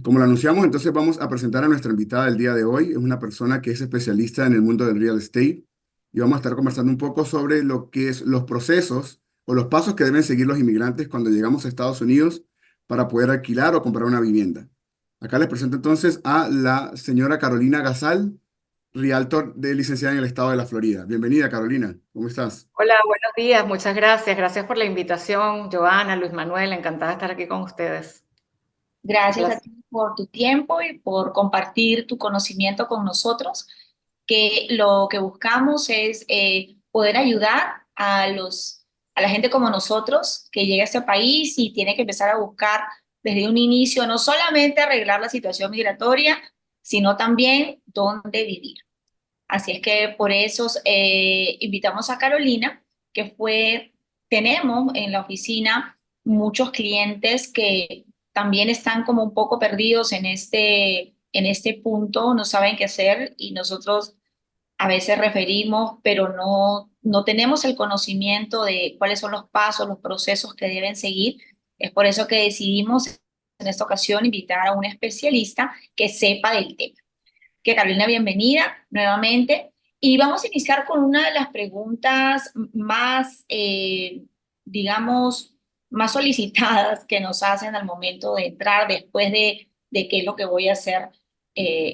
como lo anunciamos, entonces vamos a presentar a nuestra invitada del día de hoy. Es una persona que es especialista en el mundo del real estate y vamos a estar conversando un poco sobre lo que es los procesos o los pasos que deben seguir los inmigrantes cuando llegamos a Estados Unidos para poder alquilar o comprar una vivienda. Acá les presento entonces a la señora Carolina Gasal, Realtor de licenciada en el estado de la Florida. Bienvenida, Carolina. ¿Cómo estás? Hola, buenos días, muchas gracias. Gracias por la invitación, Joana, Luis Manuel, encantada de estar aquí con ustedes. Un Gracias a placer. ti por tu tiempo y por compartir tu conocimiento con nosotros, que lo que buscamos es poder ayudar a la gente como nosotros que llega a este país y tiene que empezar a buscar desde un inicio no solamente arreglar la situación migratoria, sino también dónde vivir. Así es que por eso invitamos a Carolina, que tenemos en la oficina muchos clientes que también están como un poco perdidos en este punto, no saben qué hacer y nosotros a veces referimos, pero no tenemos el conocimiento de cuáles son los pasos, los procesos que deben seguir. Es por eso que decidimos en esta ocasión invitar a un especialista que sepa del tema. Que Carolina, bienvenida nuevamente. Y vamos a iniciar con una de las preguntas más, digamos, más solicitadas que nos hacen al momento de entrar, después de qué es lo que voy a hacer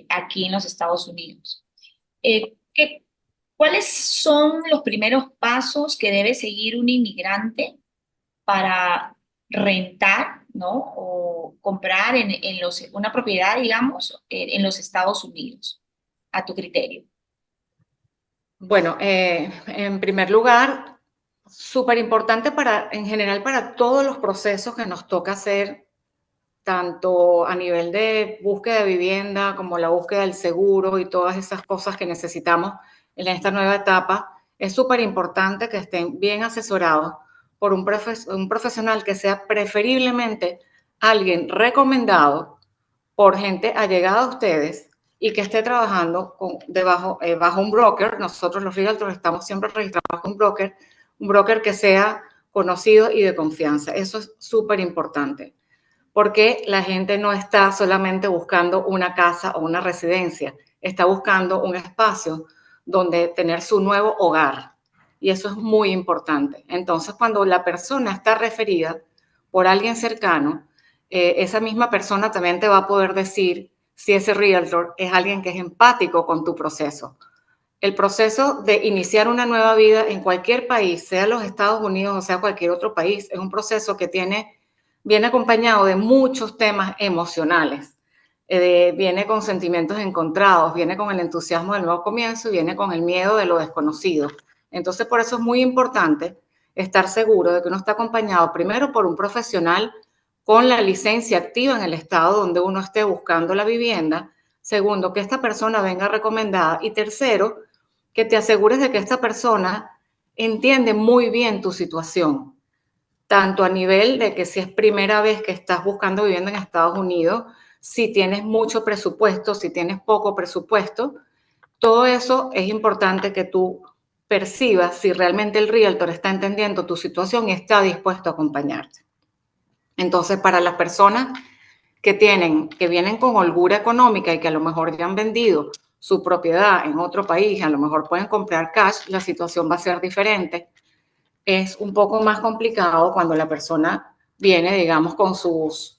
aquí en los Estados Unidos. ¿Cuáles son los primeros pasos que debe seguir un inmigrante para rentar, ¿no? O comprar una propiedad, digamos, en los Estados Unidos, a tu criterio? Bueno, en primer lugar, súper importante en general, para todos los procesos que nos toca hacer, tanto a nivel de búsqueda de vivienda como la búsqueda del seguro y todas esas cosas que necesitamos en esta nueva etapa, es súper importante que estén bien asesorados por un profesional que sea preferiblemente alguien recomendado por gente allegada a ustedes y que esté trabajando bajo un broker. Nosotros los realtors estamos siempre registrados con un broker que sea conocido y de confianza. Eso es súper importante, porque la gente no está solamente buscando una casa o una residencia, está buscando un espacio donde tener su nuevo hogar. Y eso es muy importante. Entonces, cuando la persona está referida por alguien cercano, esa misma persona también te va a poder decir si ese realtor es alguien que es empático con tu proceso. El proceso de iniciar una nueva vida en cualquier país, sea los Estados Unidos o sea cualquier otro país, es un proceso que viene acompañado de muchos temas emocionales. Viene con sentimientos encontrados, viene con el entusiasmo del nuevo comienzo y viene con el miedo de lo desconocido. Entonces, por eso es muy importante estar seguro de que uno está acompañado primero por un profesional con la licencia activa en el estado donde uno esté buscando la vivienda. Segundo, que esta persona venga recomendada. Y tercero, que te asegures de que esta persona entiende muy bien tu situación, tanto a nivel de que si es primera vez que estás buscando vivienda en Estados Unidos, si tienes mucho presupuesto, si tienes poco presupuesto. Todo eso es importante que tú percibas si realmente el realtor está entendiendo tu situación y está dispuesto a acompañarte. Entonces, para las personas que vienen con holgura económica y que a lo mejor ya han vendido su propiedad en otro país, a lo mejor pueden comprar cash, la situación va a ser diferente. Es un poco más complicado cuando la persona viene, digamos, con sus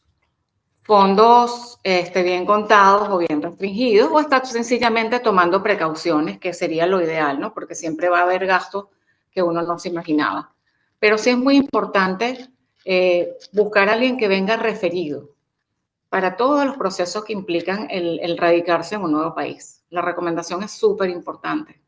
fondos bien contados o bien restringidos, o está sencillamente tomando precauciones, que sería lo ideal, ¿no? Porque siempre va a haber gastos que uno no se imaginaba. Pero sí es muy importante buscar a alguien que venga referido para todos los procesos que implican el radicarse en un nuevo país. La recomendación es súper importante.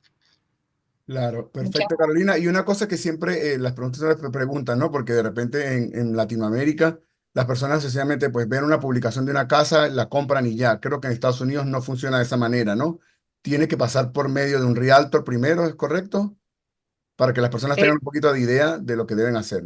Claro, Muchas perfecto, Carolina. Y una cosa que siempre las preguntas me preguntan, ¿no? Porque de repente en Latinoamérica las personas sencillamente pues ven una publicación de una casa, la compran y ya. Creo que en Estados Unidos no funciona de esa manera, ¿no? Tiene que pasar por medio de un realtor primero, ¿es correcto? Para que las personas Eh, tengan un poquito de idea de lo que deben hacer.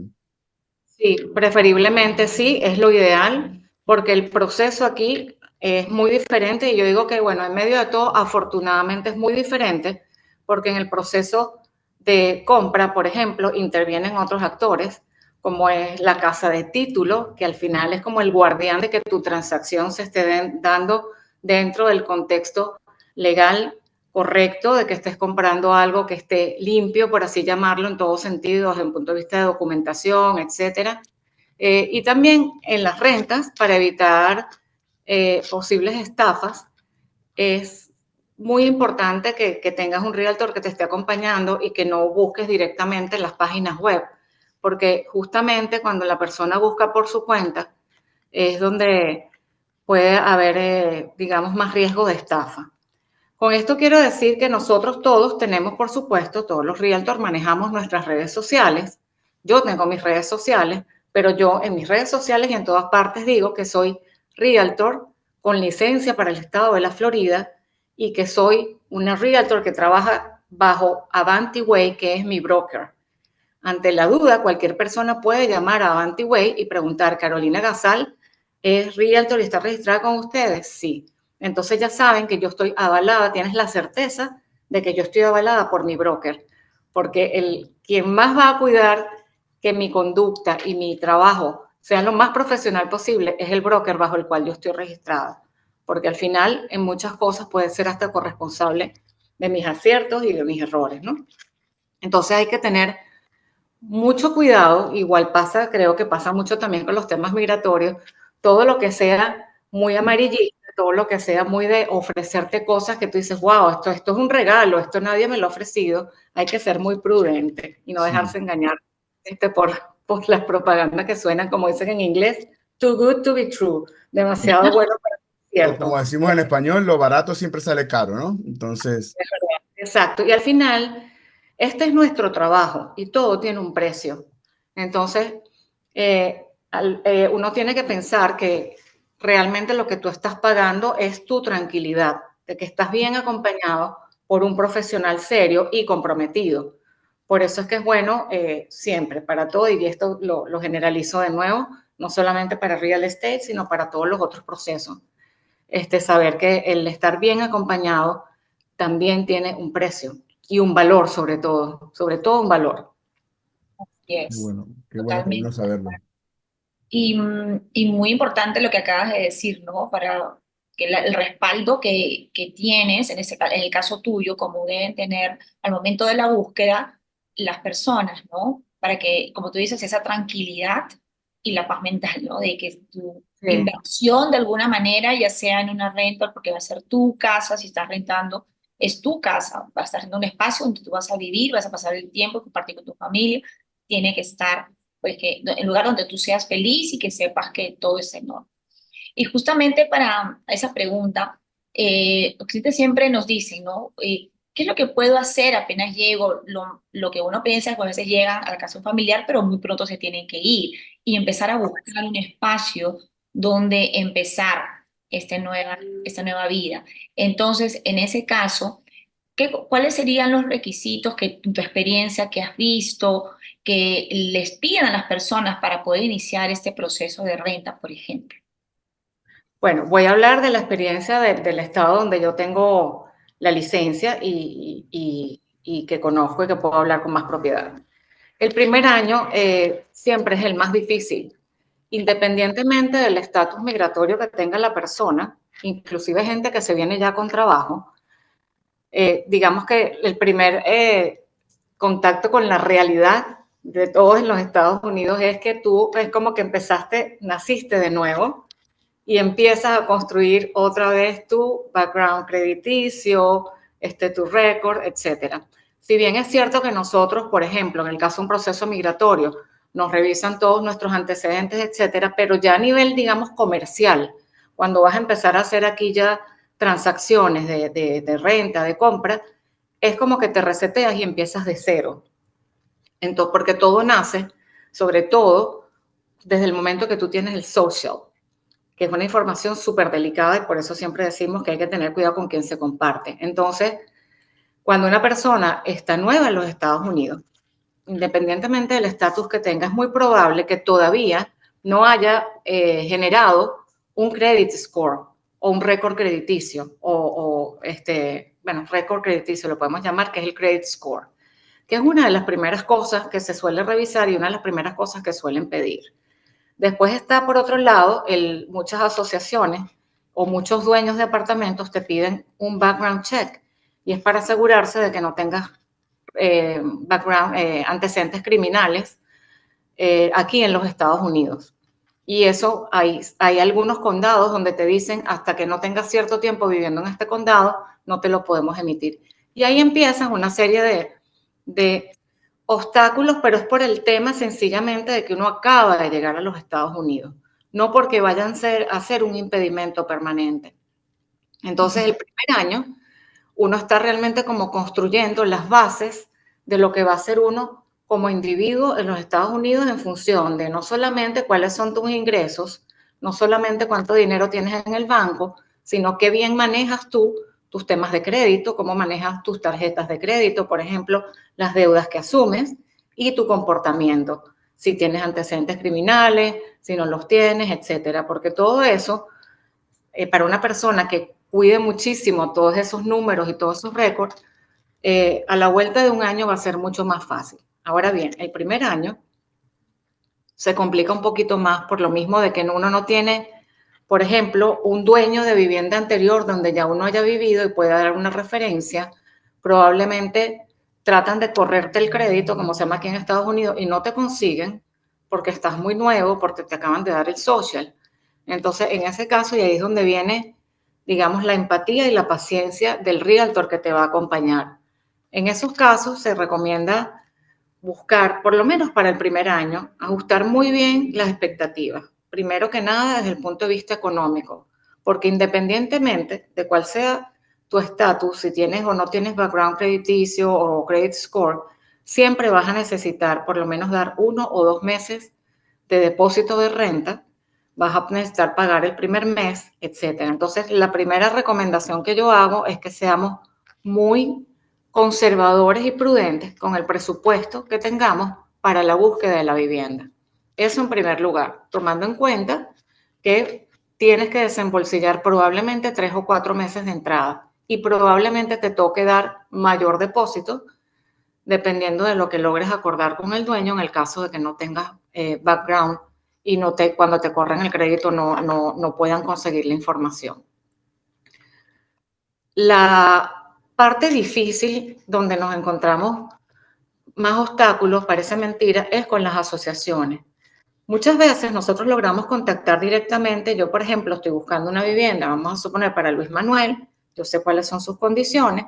Sí, preferiblemente sí, es lo ideal, porque el proceso aquí es muy diferente y yo digo que, bueno, en medio de todo, afortunadamente es muy diferente, porque en el proceso de compra, por ejemplo, intervienen otros actores, como es la casa de título, que al final es como el guardián de que tu transacción se esté dando dentro del contexto legal correcto, de que estés comprando algo que esté limpio, por así llamarlo, en todos sentidos, desde un punto de vista de documentación, etcétera. Y también en las rentas, para evitar posibles estafas, es muy importante que tengas un realtor que te esté acompañando y que no busques directamente en las páginas web, porque justamente cuando la persona busca por su cuenta es donde puede haber, digamos, más riesgo de estafa. Con esto quiero decir que nosotros todos tenemos, por supuesto, todos los realtors manejamos nuestras redes sociales. Yo tengo mis redes sociales, pero yo en mis redes sociales y en todas partes digo que soy realtor con licencia para el estado de la Florida y que soy una realtor que trabaja bajo Avanti Way, que es mi broker. Ante la duda, cualquier persona puede llamar a Avanti Way y preguntar, ¿Carolina Gasal es realtor y está registrada con ustedes? Sí. Entonces ya saben que yo estoy avalada, tienes la certeza de que yo estoy avalada por mi broker, porque quien más va a cuidar que mi conducta y mi trabajo sean lo más profesional posible es el broker bajo el cual yo estoy registrada, porque al final en muchas cosas puede ser hasta corresponsable de mis aciertos y de mis errores, ¿no? Entonces hay que tener mucho cuidado, igual pasa, creo que pasa mucho también con los temas migratorios, todo lo que sea muy amarillista, todo lo que sea muy de ofrecerte cosas que tú dices, wow, esto es un regalo, esto nadie me lo ha ofrecido, hay que ser muy prudente y no Sí. dejarse engañar por las propagandas que suenan, como dicen en inglés, too good to be true, demasiado bueno para ser O como cierto. decimos en español, lo barato siempre sale caro, ¿no? Entonces, Exacto. Y al final, este es nuestro trabajo y todo tiene un precio. Entonces, uno tiene que pensar que realmente lo que tú estás pagando es tu tranquilidad, de que estás bien acompañado por un profesional serio y comprometido. Por eso es que es bueno siempre, para todo, y esto lo generalizo de nuevo, no solamente para real estate, sino para todos los otros procesos. Saber que el estar bien acompañado también tiene un precio y un valor sobre todo un valor. Yes, qué bueno por no totalmente. saberlo. Y muy importante lo que acabas de decir, ¿no? Para que el respaldo que tienes, en el caso tuyo, como deben tener al momento de la búsqueda las personas, ¿no? Para que, como tú dices, esa tranquilidad y la paz mental, ¿no? De que tu Sí, inversión de alguna manera, ya sea en una renta, porque va a ser tu casa, si estás rentando, es tu casa, vas a estar en un espacio donde tú vas a vivir, vas a pasar el tiempo, compartir con tu familia, tiene que estar pues que en lugar donde tú seas feliz y que sepas que todo es enorme. Y justamente para esa pregunta, Occidente siempre nos dice, ¿no? ¿Qué es lo que puedo hacer apenas llego? Lo que uno piensa es que a veces llegan a la casa familiar, pero muy pronto se tienen que ir y empezar a buscar un espacio donde empezar esta nueva vida. Entonces, en ese caso, ¿cuáles serían los requisitos que en tu experiencia que has visto que les piden a las personas para poder iniciar este proceso de renta, por ejemplo? bueno, voy a hablar de la experiencia del estado donde yo tengo la licencia y que conozco y que puedo hablar con más propiedad. El primer año siempre es el más difícil, independientemente del estatus migratorio que tenga la persona, inclusive gente que se viene ya con trabajo. Digamos que el primer contacto con la realidad de todos en los Estados Unidos es que tú es como que naciste de nuevo y empiezas a construir otra vez tu background crediticio, tu récord, etcétera. Si bien es cierto que nosotros, por ejemplo, en el caso de un proceso migratorio, nos revisan todos nuestros antecedentes, etcétera, pero ya a nivel, digamos, comercial, cuando vas a empezar a hacer aquí ya transacciones de renta, de compra, es como que te reseteas y empiezas de cero. Entonces, porque todo nace, sobre todo, desde el momento que tú tienes el social, que es una información súper delicada y por eso siempre decimos que hay que tener cuidado con quién se comparte. Entonces, cuando una persona está nueva en los Estados Unidos, independientemente del estatus que tenga, es muy probable que todavía no haya generado un credit score o un récord crediticio, bueno, récord crediticio lo podemos llamar, que es el credit score. que es una de las primeras cosas que se suele revisar y una de las primeras cosas que suelen pedir. Después está, por otro lado, muchas asociaciones o muchos dueños de apartamentos te piden un background check y es para asegurarse de que no tengas antecedentes criminales aquí en los Estados Unidos. Y eso hay algunos condados donde te dicen hasta que no tengas cierto tiempo viviendo en este condado, no te lo podemos emitir. Y ahí empiezan una serie de obstáculos, pero es por el tema sencillamente de que uno acaba de llegar a los Estados Unidos, no porque vayan a ser un impedimento permanente. Entonces, el primer año, uno está realmente como construyendo las bases de lo que va a ser uno como individuo en los Estados Unidos en función de no solamente cuáles son tus ingresos, no solamente cuánto dinero tienes en el banco, sino qué bien manejas tú tus temas de crédito, cómo manejas tus tarjetas de crédito, por ejemplo, las deudas que asumes y tu comportamiento, si tienes antecedentes criminales, si no los tienes, etcétera, porque todo eso, para una persona que cuide muchísimo todos esos números y todos esos récords, a la vuelta de un año va a ser mucho más fácil. Ahora bien, el primer año se complica un poquito más por lo mismo de que uno no tiene, por ejemplo, un dueño de vivienda anterior donde ya uno haya vivido y pueda dar una referencia. Probablemente tratan de correrte el crédito, como se llama aquí en Estados Unidos, y no te consiguen porque estás muy nuevo, porque te acaban de dar el social. Entonces, en ese caso, y ahí es donde viene, digamos, la empatía y la paciencia del realtor que te va a acompañar. En esos casos se recomienda buscar, por lo menos para el primer año, ajustar muy bien las expectativas. Primero que nada, desde el punto de vista económico, porque independientemente de cuál sea tu estatus, si tienes o no tienes background crediticio o credit score, siempre vas a necesitar por lo menos dar 1 o 2 meses de depósito de renta, vas a necesitar pagar el primer mes, etcétera. Entonces, la primera recomendación que yo hago es que seamos muy conservadores y prudentes con el presupuesto que tengamos para la búsqueda de la vivienda. Eso en primer lugar, tomando en cuenta que tienes que desembolsillar probablemente 3 o 4 meses de entrada y probablemente te toque dar mayor depósito dependiendo de lo que logres acordar con el dueño en el caso de que no tengas background y cuando te corren el crédito no puedan conseguir la información. La parte difícil donde nos encontramos más obstáculos, parece mentira, es con las asociaciones. Muchas veces nosotros logramos contactar directamente. Yo, por ejemplo, estoy buscando una vivienda, vamos a suponer para Luis Manuel, yo sé cuáles son sus condiciones,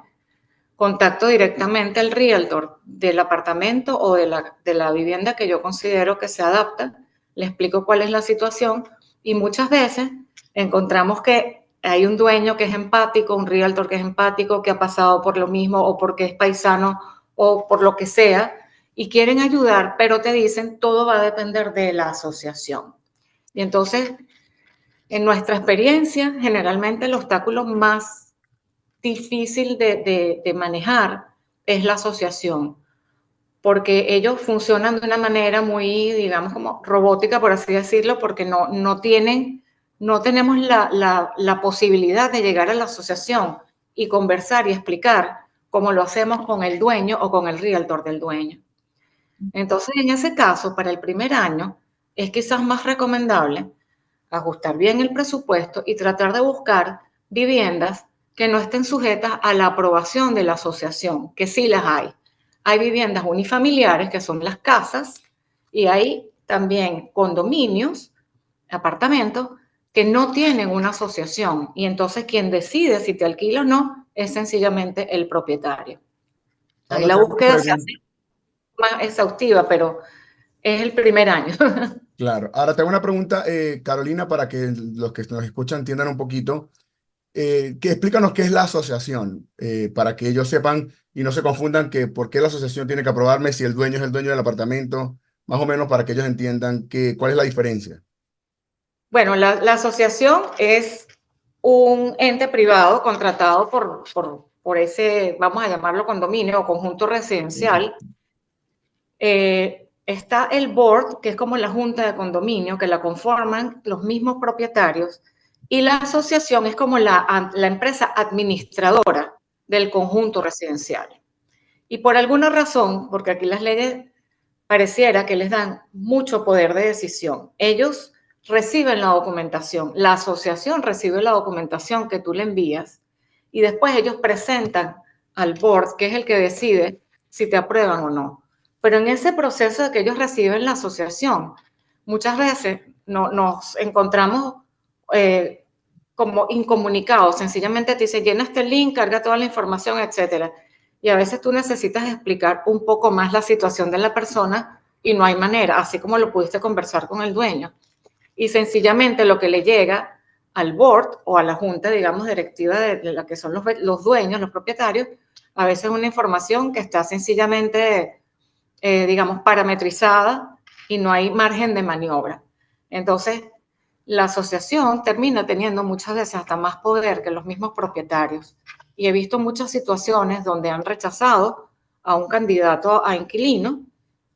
contacto directamente al realtor del apartamento o de la vivienda que yo considero que se adapta, le explico cuál es la situación y muchas veces encontramos que hay un dueño que es empático, un realtor que es empático, que ha pasado por lo mismo o porque es paisano o por lo que sea y quieren ayudar, pero te dicen todo va a depender de la asociación. Y entonces, en nuestra experiencia, generalmente el obstáculo más difícil de manejar es la asociación, porque ellos funcionan de una manera muy, digamos, como robótica, por así decirlo, porque no tenemos la posibilidad de llegar a la asociación y conversar y explicar como lo hacemos con el dueño o con el realtor del dueño. Entonces, en ese caso, para el primer año, es quizás más recomendable ajustar bien el presupuesto y tratar de buscar viviendas que no estén sujetas a la aprobación de la asociación, que sí las hay. Hay viviendas unifamiliares, que son las casas, y hay también condominios, apartamentos, que no tienen una asociación. Y entonces quien decide si te alquila o no es sencillamente el propietario. Ahí Ahora la te hago una búsqueda se pregunta. hace más exhaustiva, pero es el primer año. Claro. Ahora te hago una pregunta, Carolina, para que los que nos escuchan entiendan un poquito. Explícanos qué es la asociación, para que ellos sepan y no se confundan que por qué la asociación tiene que aprobarme si el dueño es el dueño del apartamento, más o menos para que ellos entiendan cuál es la diferencia. Bueno, la asociación es un ente privado contratado por ese, vamos a llamarlo condominio o conjunto residencial. Está el board, que es como la junta de condominio, que la conforman los mismos propietarios, y la asociación es como la empresa administradora del conjunto residencial. Y por alguna razón, porque aquí las leyes pareciera que les dan mucho poder de decisión, ellos reciben la documentación, la asociación recibe la documentación que tú le envías y después ellos presentan al board, que es el que decide si te aprueban o no. Pero en ese proceso de que ellos reciben la asociación, muchas veces nos encontramos como incomunicados. Sencillamente te dice, llena este link, carga toda la información, etcétera. Y a veces tú necesitas explicar un poco más la situación de la persona y no hay manera, así como lo pudiste conversar con el dueño. Y sencillamente lo que le llega al board o a la junta, digamos, directiva de la que son los dueños, los propietarios, a veces es una información que está sencillamente, digamos, parametrizada y no hay margen de maniobra. Entonces, la asociación termina teniendo muchas veces hasta más poder que los mismos propietarios. Y he visto muchas situaciones donde han rechazado a un candidato a inquilino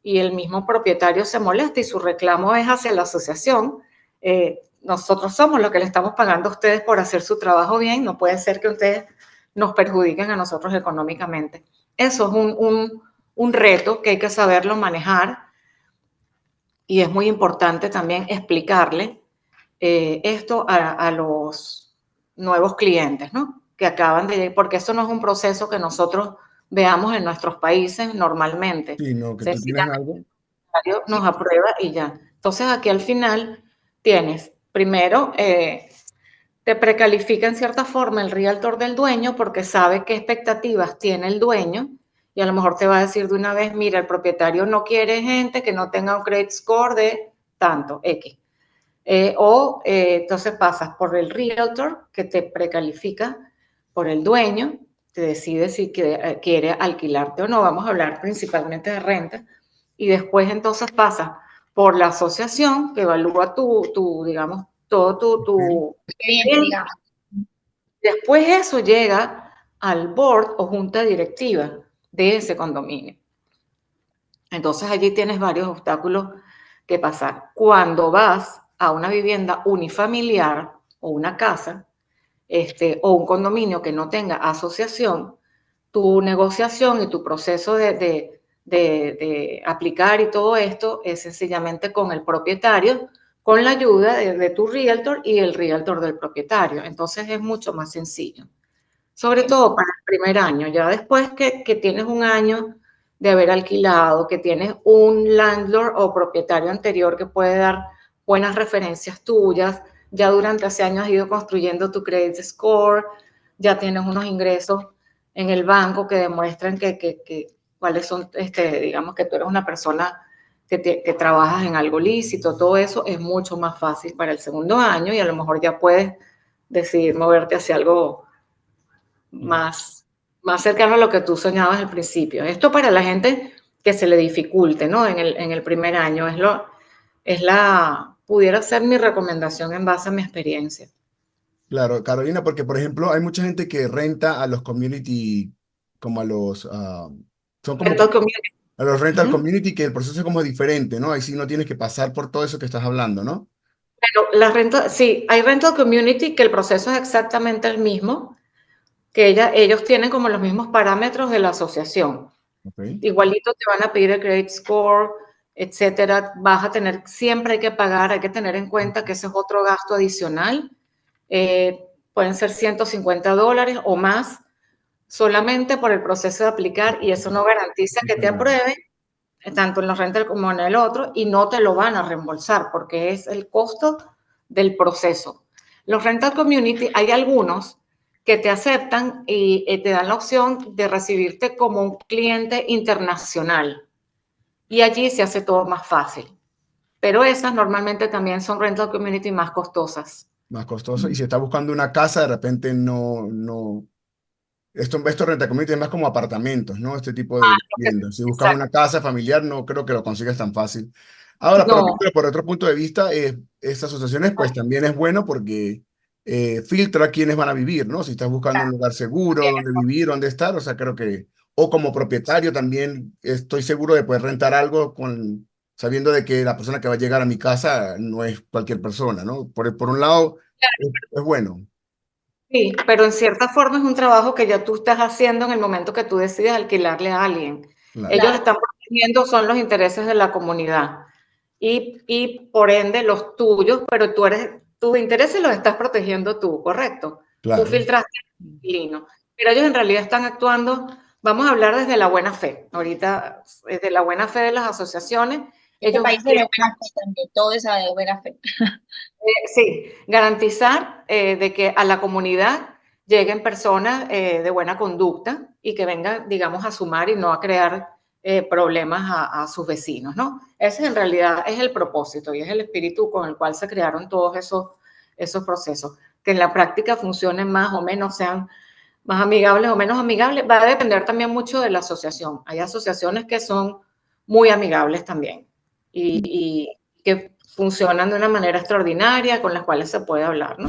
y el mismo propietario se molesta y su reclamo es hacia la asociación. Nosotros somos los que le estamos pagando a ustedes por hacer su trabajo bien, no puede ser que ustedes nos perjudiquen a nosotros económicamente. Eso es un reto que hay que saberlo manejar y es muy importante también explicarle esto a los nuevos clientes, ¿no? Que acaban de llegar, porque eso no es un proceso que nosotros veamos en nuestros países normalmente. Sí, no, que tú tienes Sencillamente algo. nos aprueba y ya. Entonces aquí al final tienes, primero, te precalifica en cierta forma el realtor del dueño porque sabe qué expectativas tiene el dueño y a lo mejor te va a decir de una vez, mira, el propietario no quiere gente que no tenga un credit score de tanto, X. Entonces pasas por el realtor que te precalifica, por el dueño, te decide si quiere alquilarte o no, vamos a hablar principalmente de renta, y después entonces pasas por la asociación que evalúa digamos, todo tu Cliente, digamos. después eso llega al board o junta directiva de ese condominio. Entonces allí tienes varios obstáculos que pasar. Cuando vas a una vivienda unifamiliar o una casa, o un condominio que no tenga asociación, tu negociación y tu proceso de aplicar y todo esto es sencillamente con el propietario, con la ayuda de tu realtor y el realtor del propietario. Entonces es mucho más sencillo. Sobre todo para el primer año, ya después que tienes un año de haber alquilado, que tienes un landlord o propietario anterior que puede dar buenas referencias tuyas, ya durante ese año has ido construyendo tu credit score, ya tienes unos ingresos en el banco que demuestran cuáles son, digamos que tú eres una persona que trabajas en algo lícito, todo eso es mucho más fácil para el segundo año y a lo mejor ya puedes decidir moverte hacia algo más, más cercano a lo que tú soñabas al principio. Esto para la gente que se le dificulte, ¿no? En el primer año pudiera ser mi recomendación en base a mi experiencia. Claro, Carolina, porque por ejemplo hay mucha gente que renta a los community, como a los, son como Rental community. a los rental Ujú. community, que el proceso es como diferente, ¿no? Ahí sí no tienes que pasar por todo eso que estás hablando, ¿no? Pero sí, hay rental community que el proceso es exactamente el mismo, que ellos tienen como los mismos parámetros de la asociación. Ok. Igualito te van a pedir el credit score, etcétera. Vas a tener, siempre hay que pagar, hay que tener en cuenta que ese es otro gasto adicional. Pueden ser $150 o más solamente por el proceso de aplicar y eso no garantiza que te aprueben, tanto en los rental como en el otro, y no te lo van a reembolsar porque es el costo del proceso. Los rental community, hay algunos que te aceptan y te dan la opción de recibirte como un cliente internacional y allí se hace todo más fácil. Pero esas normalmente también son rental community más costosas. Más costoso. Y si estás buscando una casa, de repente no. Esto renta community es más como apartamentos, ¿no? Este tipo de viviendas. Si buscas una Exacto. casa familiar, no creo que lo consigas tan fácil. Ahora, pero No, viéndolo por otro punto de vista, estas asociaciones, pues también es bueno porque filtra quiénes van a vivir, ¿no? Si estás buscando un lugar seguro, donde vivir, donde estar, o sea, creo que, o como propietario también estoy seguro de poder rentar algo sabiendo de que la persona que va a llegar a mi casa no es cualquier persona, ¿no? Por un lado, es bueno. Sí, pero en cierta forma es un trabajo que ya tú estás haciendo en el momento que tú decides alquilarle a alguien. Claro, Ellos Claro, están protegiendo son los intereses de la comunidad y por ende los tuyos, pero tus intereses los estás protegiendo tú, ¿correcto? Tú claro, filtraste al inquilino, pero ellos en realidad están actuando, vamos a hablar desde la buena fe, ahorita desde la buena fe de las asociaciones, este ellos país es de quieren buena fe también, todo es de buena fe. sí, garantizar de que a la comunidad lleguen personas de buena conducta y que vengan, digamos, a sumar y no a crear problemas a sus vecinos, ¿no? Ese en realidad es el propósito y es el espíritu con el cual se crearon todos esos procesos. Que en la práctica funcionen más o menos, sean más amigables o menos amigables, va a depender también mucho de la asociación. Hay asociaciones que son muy amigables también y que funcionan de una manera extraordinaria, con las cuales se puede hablar, ¿no?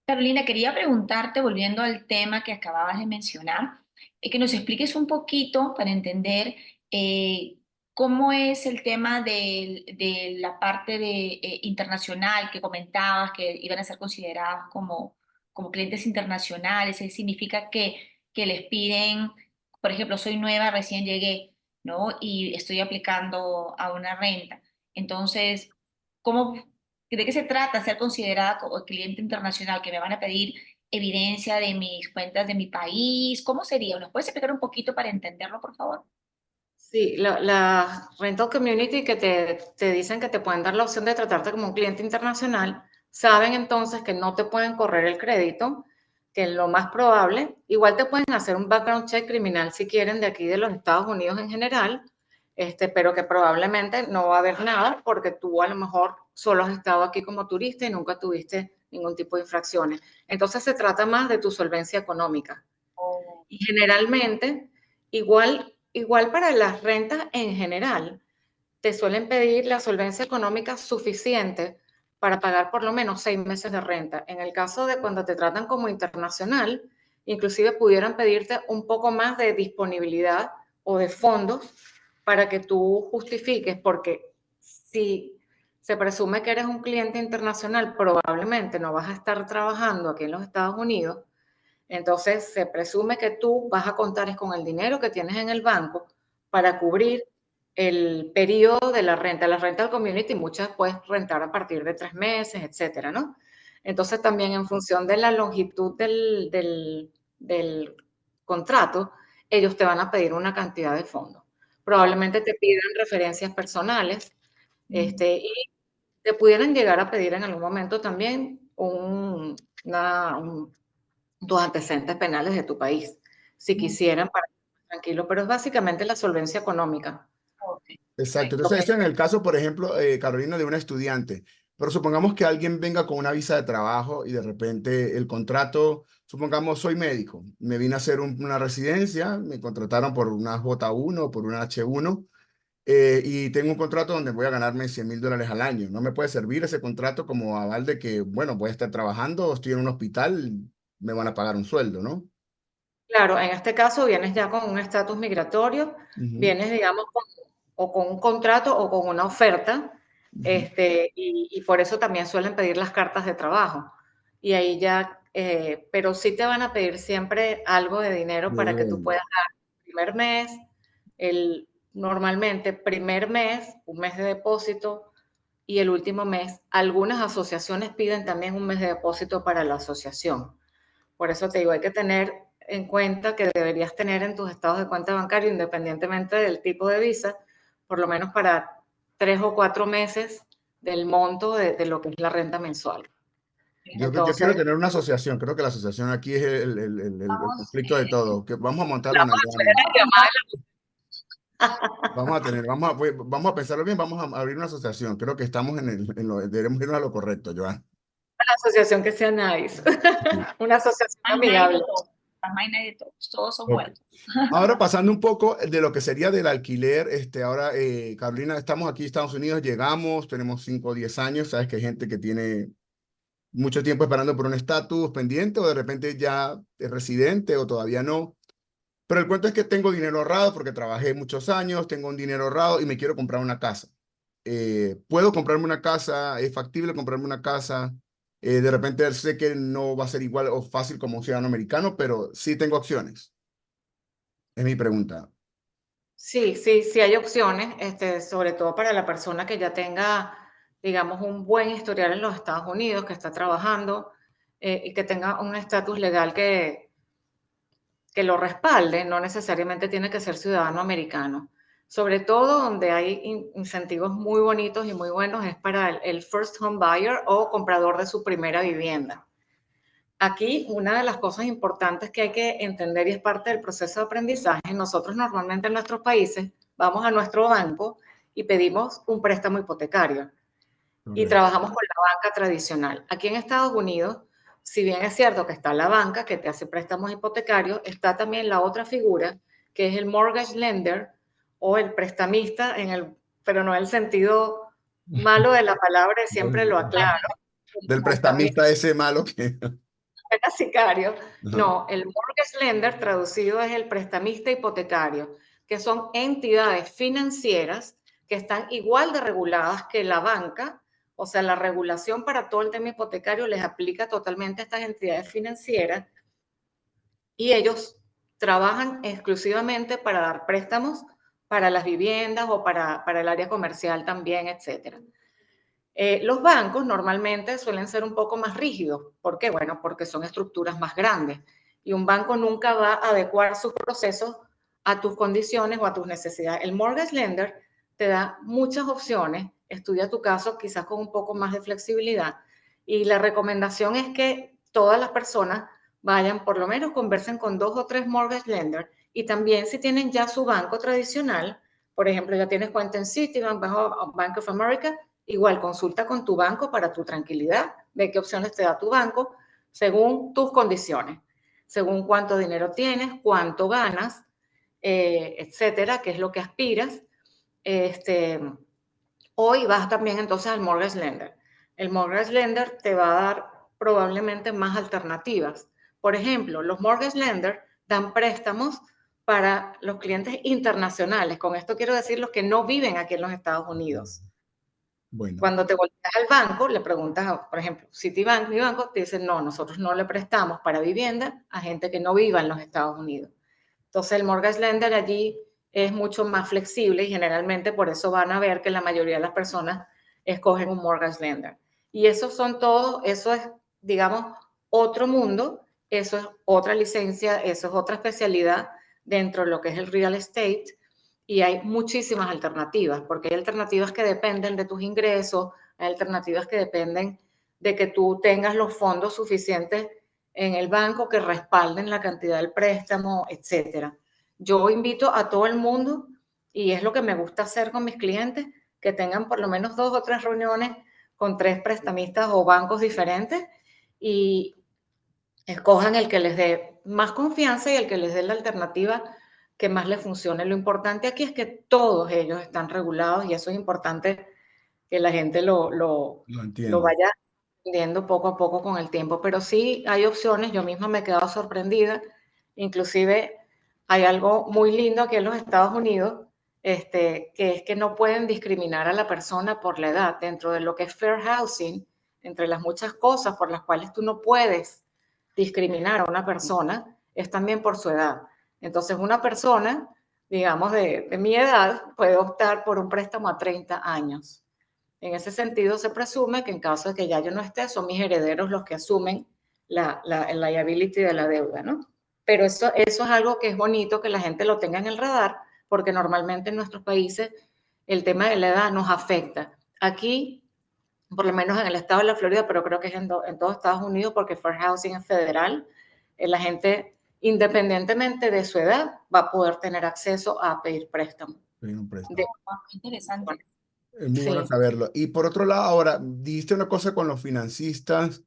Carolina, quería preguntarte, volviendo al tema que acababas de mencionar, que nos expliques un poquito para entender eh, cómo es el tema de la parte internacional que comentabas, que iban a ser considerados como clientes internacionales. Eso significa que les piden, por ejemplo, soy nueva, recién llegué, ¿no? Y estoy aplicando a una renta. Entonces, ¿cómo ¿de qué se trata ser considerada como cliente internacional? ¿Que me van a pedir evidencia de mis cuentas de mi país? ¿Cómo sería? ¿Nos puedes explicar un poquito para entenderlo, por favor? Sí, la rental community que te dicen que te pueden dar la opción de tratarte como un cliente internacional, saben entonces que no te pueden correr el crédito, que lo más probable, igual te pueden hacer un background check criminal si quieren de aquí de los Estados Unidos en general, pero que probablemente no va a haber nada porque tú a lo mejor solo has estado aquí como turista y nunca tuviste ningún tipo de infracciones. Entonces se trata más de tu solvencia económica. Oh, Y generalmente, igual para las rentas en general, te suelen pedir la solvencia económica suficiente para pagar por lo menos 6 meses de renta. En el caso de cuando te tratan como internacional, inclusive pudieran pedirte un poco más de disponibilidad o de fondos para que tú justifiques, porque si se presume que eres un cliente internacional, probablemente no vas a estar trabajando aquí en los Estados Unidos. Entonces, se presume que tú vas a contar es con el dinero que tienes en el banco para cubrir el periodo de la renta. La renta al community, muchas puedes rentar a partir de 3 meses, etcétera, ¿no? Entonces, también en función de la longitud del contrato, ellos te van a pedir una cantidad de fondos. Probablemente te pidan referencias personales, y te pudieran llegar a pedir en algún momento también tus antecedentes penales de tu país, si quisieran para estar tranquilo, pero es básicamente la solvencia económica. ok. exacto. Lo Entonces, que, eso en el caso, por ejemplo, Carolina, de una estudiante. Pero supongamos que alguien venga con una visa de trabajo y de repente el contrato, supongamos soy médico, me vine a hacer una residencia, me contrataron por una J1 o por una H1 y tengo un contrato donde voy a ganarme $100,000 al año. No me puede servir ese contrato como aval de que, bueno, voy a estar trabajando, estoy en un hospital, me van a pagar un sueldo, ¿no? claro, en este caso vienes ya con un estatus migratorio, Ujú, vienes, digamos, o con un contrato o con una oferta, ujú. y por eso también suelen pedir las cartas de trabajo. Y ahí ya, pero sí te van a pedir siempre algo de dinero para que tú Bien. puedas dar el primer mes, normalmente primer mes, un mes de depósito, y el último mes. Algunas asociaciones piden también un mes de depósito para la asociación. Por eso te digo, hay que tener en cuenta que deberías tener en tus estados de cuenta bancaria, independientemente del tipo de visa, por lo menos para 3 o 4 meses del monto de lo que es la renta mensual. Yo quiero Entonces, tener una asociación, creo que la asociación aquí es el Vamos, conflicto de todo, que vamos a montar una vamos a hacer grande. la llamada. Vamos a pensarlo bien, vamos a abrir una asociación. Creo que estamos debemos irnos a lo correcto, Joan. Una asociación que sea nice, Sí. una asociación más nadie de amigable. todos, más nadie de todos son Ok. buenos. Ahora pasando un poco de lo que sería del alquiler, ahora Carolina, estamos aquí en Estados Unidos, llegamos, tenemos 5 o 10 años, sabes que hay gente que tiene mucho tiempo esperando por un estatus pendiente o de repente ya es residente o todavía no. Pero el cuento es que tengo dinero ahorrado porque trabajé muchos años, tengo un dinero ahorrado y me quiero comprar una casa. ¿Puedo comprarme una casa? ¿Es factible comprarme una casa? De repente sé que no va a ser igual o fácil como un ciudadano americano, pero sí tengo opciones. Es mi pregunta. Sí, sí, sí hay opciones, sobre todo para la persona que ya tenga, digamos, un buen historial en los Estados Unidos, que está trabajando y que tenga un estatus legal que lo respalde, no necesariamente tiene que ser ciudadano americano. Sobre todo donde hay incentivos muy bonitos y muy buenos es para el first home buyer o comprador de su primera vivienda. Aquí una de las cosas importantes que hay que entender y es parte del proceso de aprendizaje, nosotros normalmente en nuestros países vamos a nuestro banco y pedimos un préstamo hipotecario y Correcto. trabajamos con la banca tradicional. Aquí en Estados Unidos, si bien es cierto que está la banca que te hace préstamos hipotecarios, está también la otra figura que es el mortgage lender o el prestamista, pero no en el sentido malo de la palabra, y siempre lo aclaro. Del Prestamista prestamista ese malo que... era sicario. Ajá. No, el mortgage lender traducido es el prestamista hipotecario, que son entidades financieras que están igual de reguladas que la banca, o sea, la regulación para todo el tema hipotecario les aplica totalmente a estas entidades financieras y ellos trabajan exclusivamente para dar préstamos para las viviendas o para el área comercial también, etcétera. Los bancos normalmente suelen ser un poco más rígidos. ¿Por qué? Bueno, porque son estructuras más grandes y un banco nunca va a adecuar sus procesos a tus condiciones o a tus necesidades. El mortgage lender te da muchas opciones, estudia tu caso quizás con un poco más de flexibilidad y la recomendación es que todas las personas vayan, por lo menos conversen con 2 o 3 mortgage lenders y también si tienen ya su banco tradicional, por ejemplo, ya tienes cuenta en Citibank, Bank of America, igual consulta con tu banco para tu tranquilidad, ve qué opciones te da tu banco según tus condiciones, según cuánto dinero tienes, cuánto ganas, etcétera, qué es lo que aspiras. Este, Hoy vas también entonces al mortgage lender. El mortgage lender te va a dar probablemente más alternativas. Por ejemplo, los mortgage lenders dan préstamos para los clientes internacionales. Con esto quiero decir los que no viven aquí en los Estados Unidos. Bueno, Cuando te volteas al banco, le preguntas, por ejemplo, Citibank, mi banco, te dicen, no, nosotros no le prestamos para vivienda a gente que no viva en los Estados Unidos. Entonces, el mortgage lender allí es mucho más flexible y generalmente por eso van a ver que la mayoría de las personas escogen un mortgage lender. Y esos son todos, eso es, digamos, otro mundo, eso es otra licencia, eso es otra especialidad dentro de lo que es el real estate y hay muchísimas alternativas, porque hay alternativas que dependen de tus ingresos, hay alternativas que dependen de que tú tengas los fondos suficientes en el banco que respalden la cantidad del préstamo, etcétera. Yo invito a todo el mundo, y es lo que me gusta hacer con mis clientes, que tengan por lo menos 2 o 3 reuniones con 3 prestamistas o bancos diferentes y escojan el que les dé más confianza y el que les dé la alternativa que más les funcione. Lo importante aquí es que todos ellos están regulados y eso es importante que la gente lo lo entiendo. vaya aprendiendo poco a poco con el tiempo. Pero sí hay opciones, yo misma me he quedado sorprendida. Inclusive hay algo muy lindo aquí en los Estados Unidos, que es que no pueden discriminar a la persona por la edad. Dentro de lo que es fair housing, entre las muchas cosas por las cuales tú no puedes discriminar a una persona, es también por su edad. Entonces, una persona, digamos, de mi edad, puede optar por un préstamo a 30 años. En ese sentido, se presume que en caso de que ya yo no esté, son mis herederos los que asumen el liability de la deuda, ¿no? Pero eso es algo que es bonito que la gente lo tenga en el radar, porque normalmente en nuestros países el tema de la edad nos afecta. Aquí, por lo menos en el estado de la Florida, pero creo que es en todo Estados Unidos, porque Fair Housing es federal, la gente, independientemente de su edad, va a poder tener acceso a pedir préstamo. Pedí un De, préstamo. Wow, qué interesante. Es muy bueno sí. saberlo. Y por otro lado, ahora, dijiste una cosa con los financistas,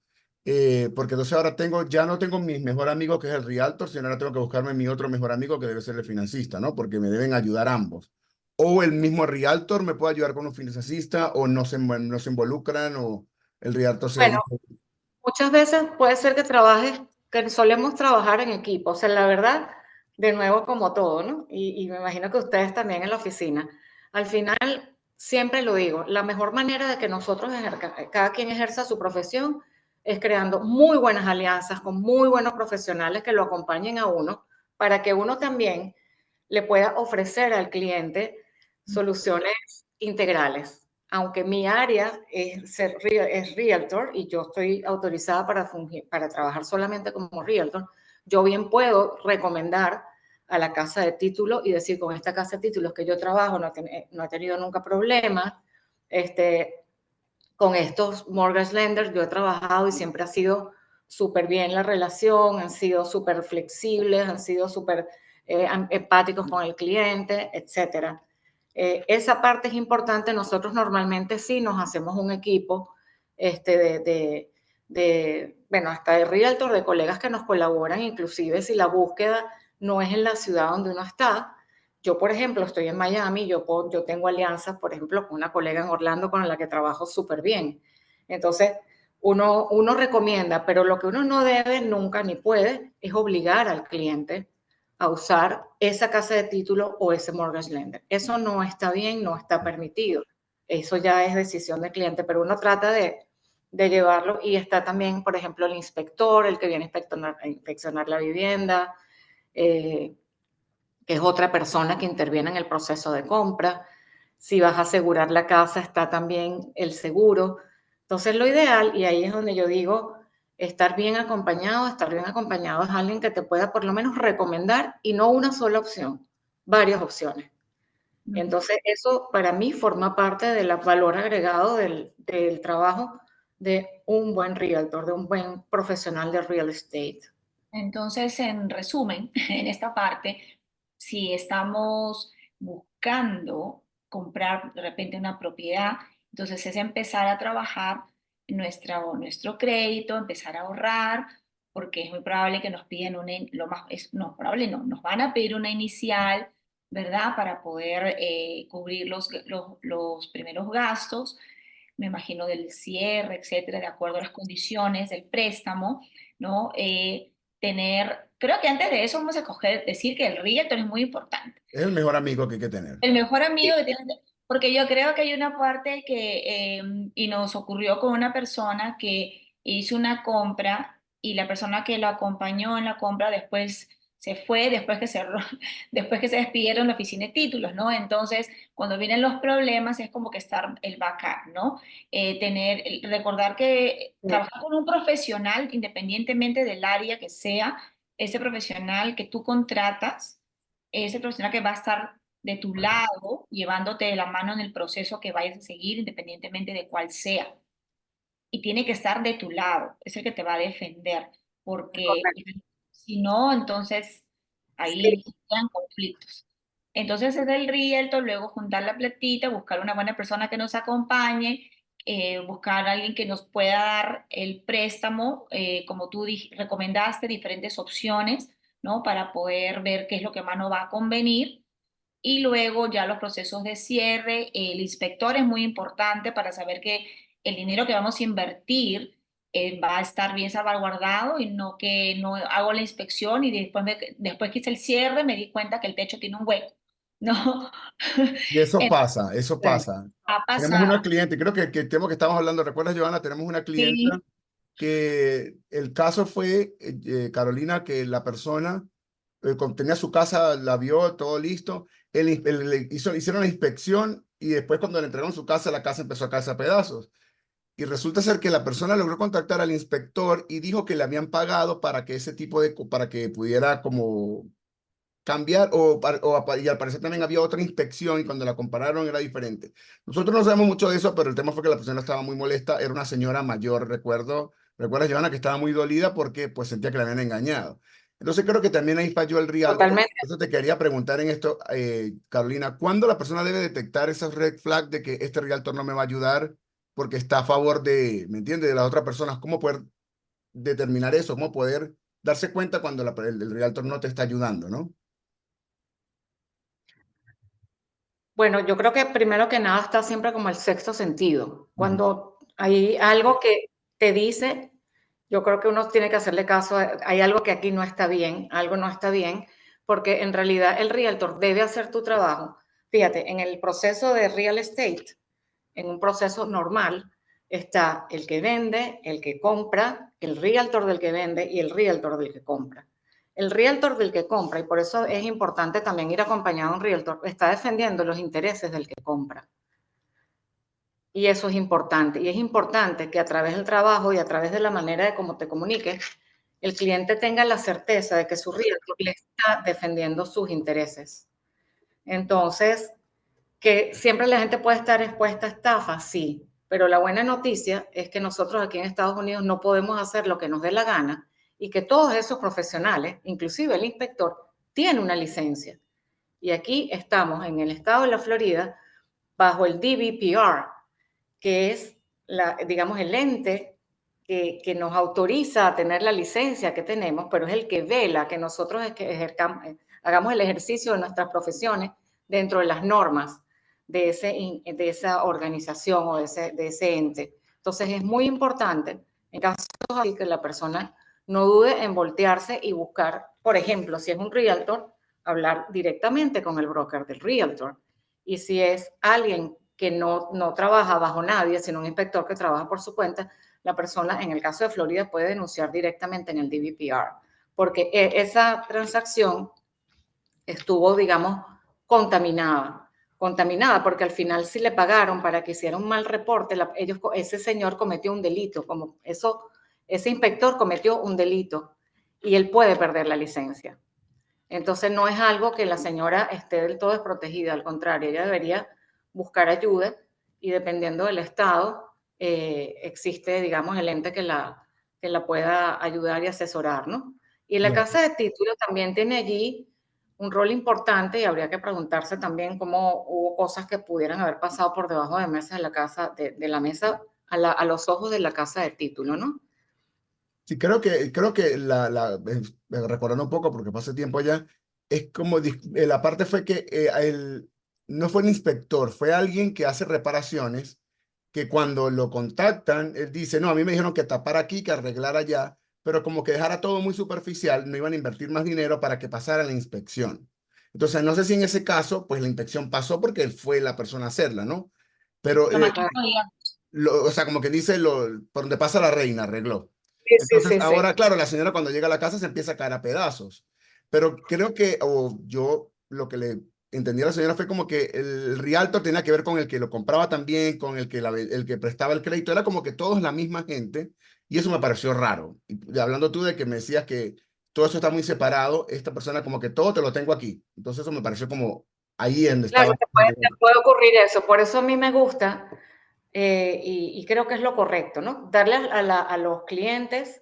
porque entonces ahora ya no tengo mi mejor amigo que es el realtor, sino ahora tengo que buscarme mi otro mejor amigo que debe ser el financista, ¿no? Porque me deben ayudar ambos. O el mismo realtor me puede ayudar con un financista, o no se involucran, o el realtor se Bueno, dedica. muchas veces puede ser que solemos trabajar en equipo. O sea, la verdad, de nuevo como todo, ¿no? Y me imagino que ustedes también en la oficina. Al final, siempre lo digo, la mejor manera de que nosotros cada quien ejerza su profesión es creando muy buenas alianzas con muy buenos profesionales que lo acompañen a uno para que uno también le pueda ofrecer al cliente soluciones integrales. Aunque mi área es realtor y yo estoy autorizada para trabajar solamente como realtor, yo bien puedo recomendar a la casa de títulos y decir, con esta casa de títulos que yo trabajo no he tenido nunca problemas, con estos mortgage lenders yo he trabajado y siempre ha sido súper bien la relación, han sido súper flexibles, han sido súper empáticos con el cliente, etcétera. Esa parte es importante. Nosotros normalmente sí nos hacemos un equipo bueno, hasta de realtor, de colegas que nos colaboran, inclusive si la búsqueda no es en la ciudad donde uno está. Yo, por ejemplo, estoy en Miami, yo tengo alianzas, por ejemplo, con una colega en Orlando con la que trabajo súper bien. Entonces, uno recomienda, pero lo que uno no debe nunca ni puede es obligar al cliente a usar esa casa de título o ese mortgage lender. Eso no está bien, no está permitido. Eso ya es decisión del cliente, pero uno trata de llevarlo y está también, por ejemplo, el inspector, el que viene a inspeccionar la vivienda, que es otra persona que interviene en el proceso de compra. Si vas a asegurar la casa, está también el seguro. Entonces, lo ideal, y ahí es donde yo digo, estar bien acompañado es alguien que te pueda por lo menos recomendar y no una sola opción, varias opciones. Entonces, eso para mí forma parte del valor agregado del trabajo de un buen realtor, de un buen profesional de real estate. Entonces, en resumen, en esta parte, si estamos buscando comprar de repente una propiedad, entonces es empezar a trabajar nuestro crédito, empezar a ahorrar, porque es muy probable que nos piden no, probable no, nos van a pedir una inicial, ¿verdad? Para poder cubrir los primeros gastos, me imagino del cierre, etcétera, de acuerdo a las condiciones del préstamo, ¿no? Creo que antes de eso vamos a decir que el realtor es muy importante. Es el mejor amigo que hay que tener. El mejor amigo que tiene, porque yo creo que hay una parte y nos ocurrió con una persona que hizo una compra y la persona que lo acompañó en la compra después se fue, después que cerró, después que se despidieron la oficina de títulos, ¿no? Entonces, cuando vienen los problemas es como que estar el backup, ¿no? Recordar que trabajar con un profesional, independientemente del área que sea, ese profesional que tú contratas, ese profesional que va a estar de tu lado, llevándote de la mano en el proceso que vayas a seguir, independientemente de cuál sea. Y tiene que estar de tu lado, es el que te va a defender, porque si no, entonces ahí Sí. quedan conflictos. Entonces es del realtor, luego juntar la platita, buscar una buena persona que nos acompañe, buscar a alguien que nos pueda dar el préstamo, como tú recomendaste, diferentes opciones, ¿no? Para poder ver qué es lo que más nos va a convenir. Y luego ya los procesos de cierre, el inspector es muy importante para saber que el dinero que vamos a invertir va a estar bien salvaguardado y no que no hago la inspección y después que hice el cierre me di cuenta que el techo tiene un hueco. No, Y eso Eh, pasa, eso pasa. ha Tenemos una pasado. cliente, creo que el tema que estamos hablando, ¿recuerdas, Joana? Tenemos una clienta Sí, que el caso fue, Carolina, que la persona tenía su casa, la vio, todo listo, hicieron la inspección y después cuando le entregaron su casa, la casa empezó a caerse a pedazos. Y resulta ser que la persona logró contactar al inspector y dijo que le habían pagado para que para que pudiera como cambiar y al parecer también había otra inspección y cuando la compararon era diferente. Nosotros no sabemos mucho de eso, pero el tema fue que la persona estaba muy molesta, era una señora mayor, recuerdas, Joana, que estaba muy dolida porque pues sentía que la habían engañado. Entonces creo que también ahí falló el realtor. Totalmente. Entonces te quería preguntar en esto, Carolina, ¿cuándo la persona debe detectar esas red flags de que este realtor no me va a ayudar porque está a favor de, ¿me entiendes?, de las otras personas? ¿Cómo poder determinar eso? ¿Cómo poder darse cuenta cuando el realtor no te está ayudando, ¿no? Bueno, yo creo que primero que nada está siempre como el sexto sentido. Ujú. Cuando hay algo que te dice, yo creo que uno tiene que hacerle caso, hay algo que aquí no está bien, algo no está bien, porque en realidad el realtor debe hacer tu trabajo. Fíjate, en el proceso de real estate, en un proceso normal, Está el que vende, el que compra, el realtor del que vende y el realtor del que compra. El realtor del que compra, y por eso es importante también ir acompañado a un realtor, está defendiendo los intereses del que compra. Y eso es importante. Y es importante que a través del trabajo y a través de la manera de cómo te comuniques, el cliente tenga la certeza de que su realtor le está defendiendo sus intereses. Entonces, que siempre la gente puede estar expuesta a estafa, sí, pero la buena noticia es que nosotros aquí en Estados Unidos no podemos hacer lo que nos dé la gana y que todos esos profesionales, inclusive el inspector, tiene una licencia. Y aquí estamos en el estado de la Florida bajo el DBPR, que es, digamos, el ente que nos autoriza a tener la licencia que tenemos, pero es el que vela que nosotros hagamos el ejercicio de nuestras profesiones dentro de las normas de esa organización o de ese ente. Entonces es muy importante, en casos así, que la persona no dude en voltearse y buscar, por ejemplo, si es un realtor, hablar directamente con el broker del realtor. Y si es alguien que no trabaja bajo nadie, sino un inspector que trabaja por su cuenta, la persona, en el caso de Florida, puede denunciar directamente en el DBPR, porque esa transacción estuvo, digamos, contaminada, porque al final si le pagaron para que hiciera un mal reporte, ese señor cometió un delito, ese inspector cometió un delito y él puede perder la licencia. Entonces no es algo que la señora esté del todo desprotegida, al contrario, ella debería buscar ayuda y dependiendo del estado existe, digamos, el ente que la pueda ayudar y asesorar, ¿no? Y la casa de título también tiene allí un rol importante y habría que preguntarse también cómo hubo cosas que pudieran haber pasado por debajo de mesa de la casa, de la mesa a los ojos de la casa de título, ¿no? Sí, creo que recordando un poco, porque pasé tiempo allá, es como, la parte fue que no fue el inspector, fue alguien que hace reparaciones, que cuando lo contactan, él dice, no, a mí me dijeron que tapara aquí, que arreglara allá, pero como que dejara todo muy superficial, no iban a invertir más dinero para que pasara la inspección. Entonces, no sé si en ese caso, pues la inspección pasó porque él fue la persona a hacerla, ¿no? Pero, Lo maquinó, digamos. o sea, como que dice, por donde pasa la reina, arregló. Sí, sí, Entonces, sí, sí. ahora, claro, la señora cuando llega a la casa se empieza a caer a pedazos. Pero creo que, o yo lo que le entendí a la señora fue como que el realtor tenía que ver con el que lo compraba también, con el que prestaba el crédito. Era como que todos la misma gente. Y eso me pareció raro. Y hablando tú de que me decías que todo eso está muy separado, esta persona como que todo te lo tengo aquí. Entonces, eso me pareció como ahí en Claro, estaba. te puede ocurrir eso. Por eso a mí me gusta y creo que es lo correcto, ¿no? Darle a los clientes,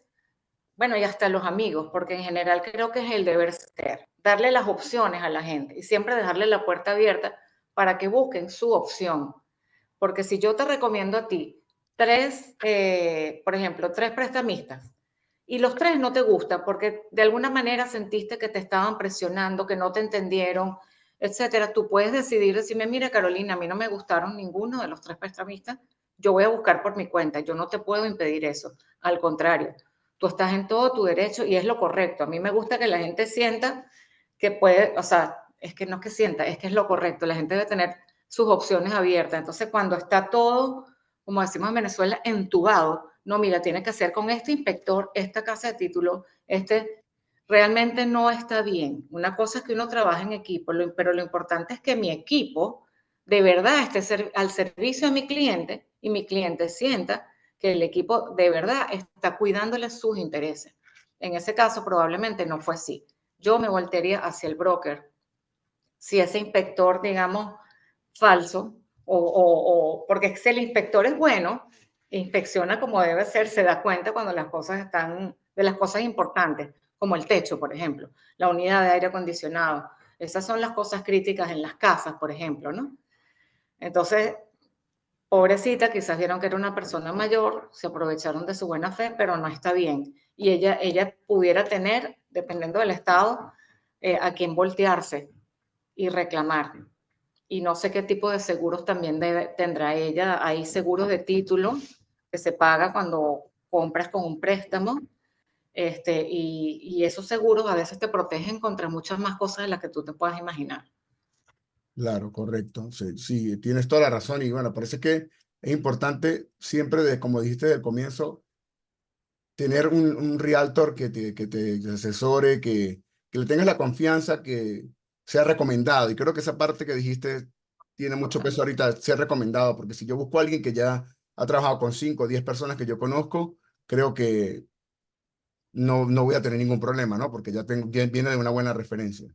bueno, y hasta a los amigos, porque en general creo que es el deber ser, darle las opciones a la gente y siempre dejarle la puerta abierta para que busquen su opción. Porque si yo te recomiendo a ti por ejemplo, tres prestamistas, y los tres no te gustan porque de alguna manera sentiste que te estaban presionando, que no te entendieron, etcétera, tú puedes decidir decirme, mira, Carolina, a mí no me gustaron ninguno de los tres prestamistas, yo voy a buscar por mi cuenta, yo no te puedo impedir eso. Al contrario, tú estás en todo tu derecho y es lo correcto. A mí me gusta que la gente sienta que puede, o sea, es que no es que sienta, es que es lo correcto. La gente debe tener sus opciones abiertas. Entonces, cuando está todo, como decimos en Venezuela, entubado, no, mira, tiene que hacer con este inspector, esta casa de título, realmente no está bien. Una cosa es que uno trabaja en equipo, pero lo importante es que mi equipo de verdad esté al servicio de mi cliente y mi cliente sienta que el equipo de verdad está cuidándole sus intereses. En ese caso, probablemente no fue así. Yo me voltearía hacia el broker. Si ese inspector, digamos, falso, porque si el inspector es bueno, inspecciona como debe ser, se da cuenta cuando las cosas están, de las cosas importantes, como el techo, por ejemplo, la unidad de aire acondicionado. Esas son las cosas críticas en las casas, por ejemplo, ¿no? Entonces, pobrecita, quizás vieron que era una persona mayor, se aprovecharon de su buena fe, pero no está bien. Y ella pudiera tener, dependiendo del estado, a quién voltearse y reclamar. Y no sé qué tipo de seguros también tendrá ella. Hay seguros de título que se paga cuando compras con un préstamo. Y esos seguros a veces te protegen contra muchas más cosas de las que tú te puedas imaginar. Claro, correcto. Sí, sí, tienes toda la razón. Y bueno, parece que es importante siempre, como dijiste desde el comienzo, tener un realtor que te asesore, que le tengas la confianza, que sea recomendado. Y creo que esa parte que dijiste tiene mucho peso ahorita, ser recomendado, porque si yo busco a alguien que ya ha trabajado con 5 o 10 personas que yo conozco, creo que no voy a tener ningún problema, ¿no? Porque ya viene de una buena referencia.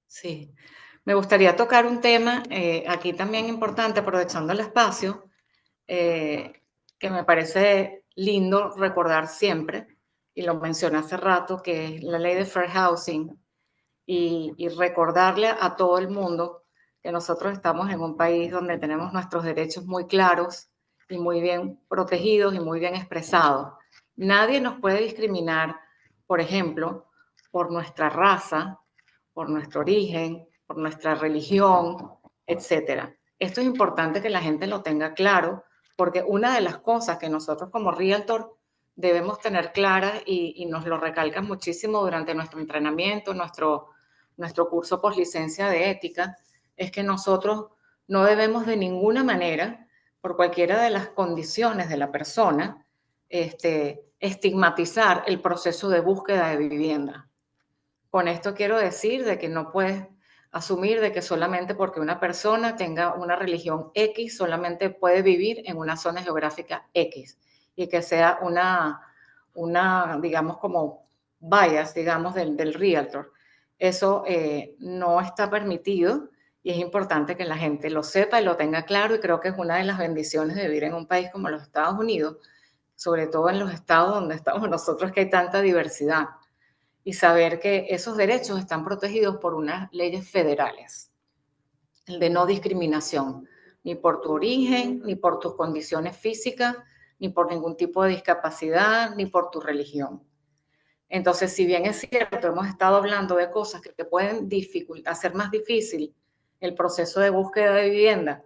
Sí. Me gustaría tocar un tema aquí también importante, aprovechando el espacio, que me parece lindo recordar siempre, y lo mencioné hace rato, que es la ley de Fair Housing, y recordarle a todo el mundo que nosotros estamos en un país donde tenemos nuestros derechos muy claros y muy bien protegidos y muy bien expresados. Nadie nos puede discriminar, por ejemplo, por nuestra raza, por nuestro origen, por nuestra religión, etcétera. Esto es importante que la gente lo tenga claro, porque una de las cosas que nosotros como Realtor debemos tener claras y nos lo recalcan muchísimo durante nuestro entrenamiento, nuestro curso por licencia de ética, es que nosotros no debemos de ninguna manera, por cualquiera de las condiciones de la persona, estigmatizar el proceso de búsqueda de vivienda. Con esto quiero decir de que no puedes asumir de que solamente porque una persona tenga una religión X, solamente puede vivir en una zona geográfica X y que sea digamos, como bias, digamos, del realtor. Eso no está permitido y es importante que la gente lo sepa y lo tenga claro, y creo que es una de las bendiciones de vivir en un país como los Estados Unidos, sobre todo en los estados donde estamos nosotros, que hay tanta diversidad, y saber que esos derechos están protegidos por unas leyes federales, el de no discriminación, ni por tu origen, ni por tus condiciones físicas, ni por ningún tipo de discapacidad, ni por tu religión. Entonces, si bien es cierto, hemos estado hablando de cosas que te pueden hacer más difícil el proceso de búsqueda de vivienda,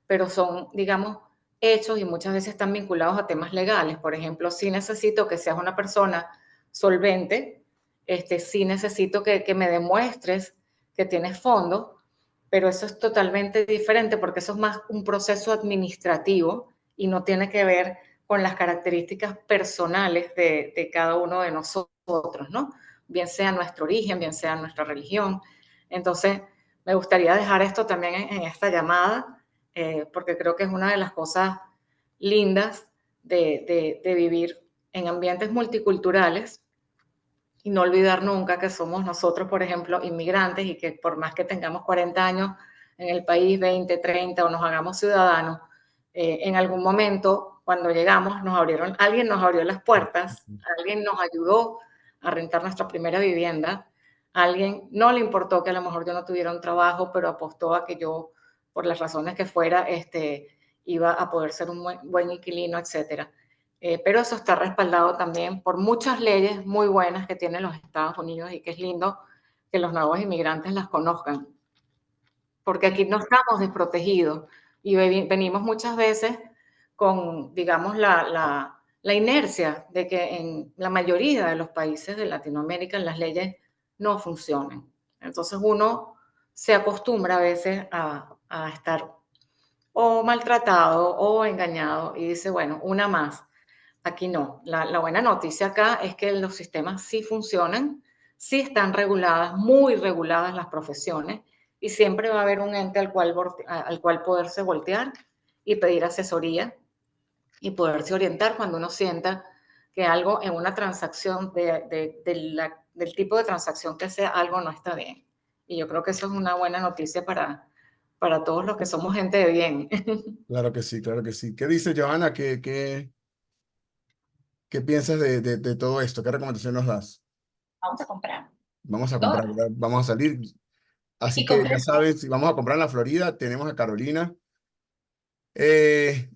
pero son, digamos, hechos y muchas veces están vinculados a temas legales. Por ejemplo, sí necesito que seas una persona solvente, sí necesito que me demuestres que tienes fondos, pero eso es totalmente diferente porque eso es más un proceso administrativo y no tiene que ver con las características personales de cada uno de nosotros, ¿no? Bien sea nuestro origen, bien sea nuestra religión. Entonces, me gustaría dejar esto también en esta llamada, porque creo que es una de las cosas lindas de vivir en ambientes multiculturales y no olvidar nunca que somos nosotros, por ejemplo, inmigrantes, y que por más que tengamos 40 años en el país, 20, 30, o nos hagamos ciudadanos, en algún momento, cuando llegamos, alguien nos abrió las puertas, alguien nos ayudó a rentar nuestra primera vivienda, alguien no le importó que a lo mejor yo no tuviera un trabajo, pero apostó a que yo, por las razones que fuera, iba a poder ser un buen inquilino, etcétera. Pero eso está respaldado también por muchas leyes muy buenas que tienen los Estados Unidos, y que es lindo que los nuevos inmigrantes las conozcan, porque aquí no estamos desprotegidos y venimos muchas veces con, digamos, la inercia de que en la mayoría de los países de Latinoamérica las leyes no funcionan. Entonces uno se acostumbra a veces a estar o maltratado o engañado y dice, bueno, una más. Aquí no. La buena noticia acá es que los sistemas sí funcionan, sí están reguladas, muy reguladas las profesiones, y siempre va a haber un ente al cual poderse voltear y pedir asesoría y poderse orientar cuando uno sienta que algo en una transacción, del tipo de transacción que sea, algo no está bien. Y yo creo que eso es una buena noticia para todos los que somos gente de bien. Claro que sí, claro que sí. ¿Qué dice Johanna? ¿Qué piensas de todo esto? ¿Qué recomendación nos das? Vamos a comprar. Vamos a Todo. comprar, ¿verdad? Vamos a salir. Así Y que ya comprar. sabes, si vamos a comprar en la Florida, tenemos a Carolina. Eh,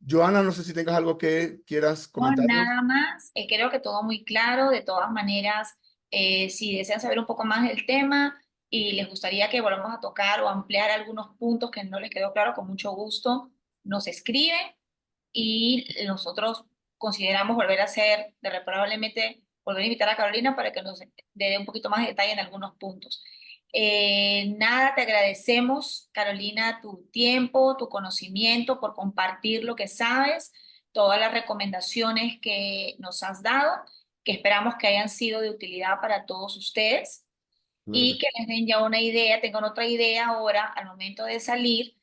Johanna, no sé si tengas algo que quieras No, comentarnos. nada más. Creo que todo muy claro. De todas maneras, si desean saber un poco más del tema y les gustaría que volvamos a tocar o ampliar algunos puntos que no les quedó claro, con mucho gusto nos escriben y nosotros consideramos volver a hacer, probablemente volver a invitar a Carolina para que nos dé un poquito más de detalle en algunos puntos. Nada, te agradecemos, Carolina, tu tiempo, tu conocimiento, por compartir lo que sabes, todas las recomendaciones que nos has dado, que esperamos que hayan sido de utilidad para todos ustedes Claro que y que les den ya una idea, tengan otra idea ahora al momento de salir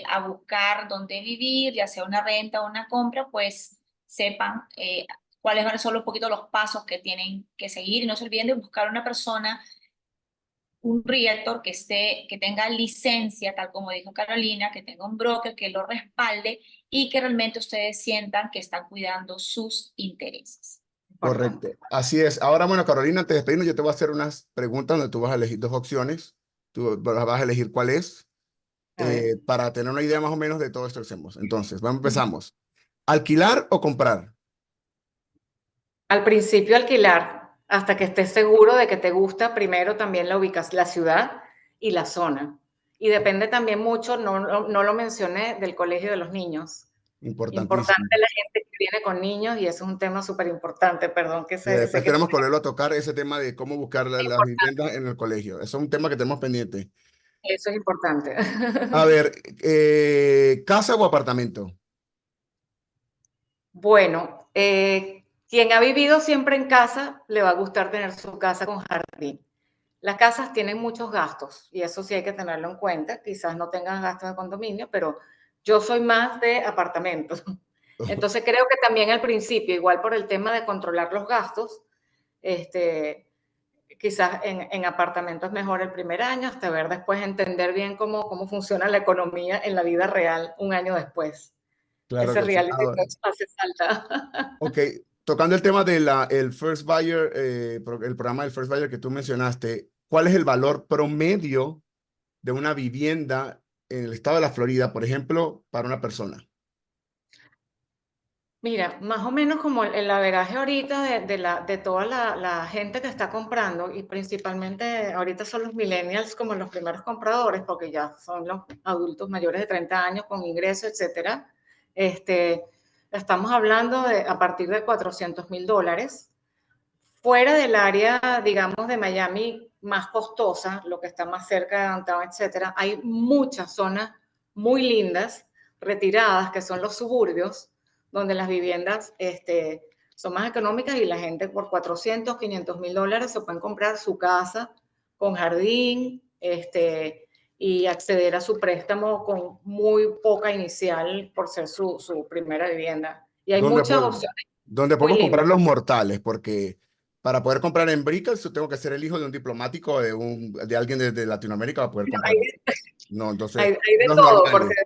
a buscar dónde vivir, ya sea una renta o una compra, pues sepan cuáles van a ser un poquito los pasos que tienen que seguir y no se olviden de buscar una persona, un realtor que tenga licencia, tal como dijo Carolina, que tenga un broker que lo respalde y que realmente ustedes sientan que están cuidando sus intereses. correcto. Importante. Así es. Ahora, bueno, Carolina, antes de despedirnos, yo te voy a hacer unas preguntas donde tú vas a elegir dos opciones. Tú vas a elegir cuál es A ver. para tener una idea más o menos de todo esto que hacemos. Entonces, empezamos. ¿Alquilar o comprar? Al principio alquilar, hasta que estés seguro de que te gusta primero también la ciudad y la zona. Y depende también mucho, no lo mencioné, del colegio de los niños. Importantísimo. Importante la gente que viene con niños y eso es un tema súper importante, perdón que Y sé después que tenemos que volverlo a tocar ese tema de cómo buscar las viviendas en el colegio. Eso es un tema que tenemos pendiente. eso es importante. A ver, ¿casa o apartamento? Bueno, quien ha vivido siempre en casa le va a gustar tener su casa con jardín. Las casas tienen muchos gastos y eso sí hay que tenerlo en cuenta. Quizás no tengan gastos de condominio, pero yo soy más de apartamentos. Entonces creo que también al principio, igual por el tema de controlar los gastos, quizás en apartamentos es mejor el primer año, hasta ver después, entender bien cómo funciona la economía en la vida real un año después. Claro Ese que sí. reality nos hace falta. Ok, tocando el tema de el First Buyer, el programa del First Buyer que tú mencionaste, ¿cuál es el valor promedio de una vivienda en el estado de la Florida, por ejemplo, para una persona? Mira, más o menos como el averaje ahorita de toda la gente que está comprando, y principalmente ahorita son los millennials como los primeros compradores, porque ya son los adultos mayores de 30 años con ingresos, etcétera. Estamos hablando de a partir de $400,000. Fuera del área, digamos, de Miami más costosa, lo que está más cerca de downtown, etcétera, hay muchas zonas muy lindas, retiradas, que son los suburbios, donde las viviendas son más económicas y la gente por $400,000, $500,000 se pueden comprar su casa con jardín, y acceder a su préstamo con muy poca inicial por ser su primera vivienda. Y hay ¿Dónde, muchas po- opciones dónde muy podemos comprar lindas. los mortales? Porque para poder comprar en Brickell, yo tengo que ser el hijo de un diplomático, de alguien de Latinoamérica para poder Hay, comprar. No, hay entonces, de los todo, porque normales.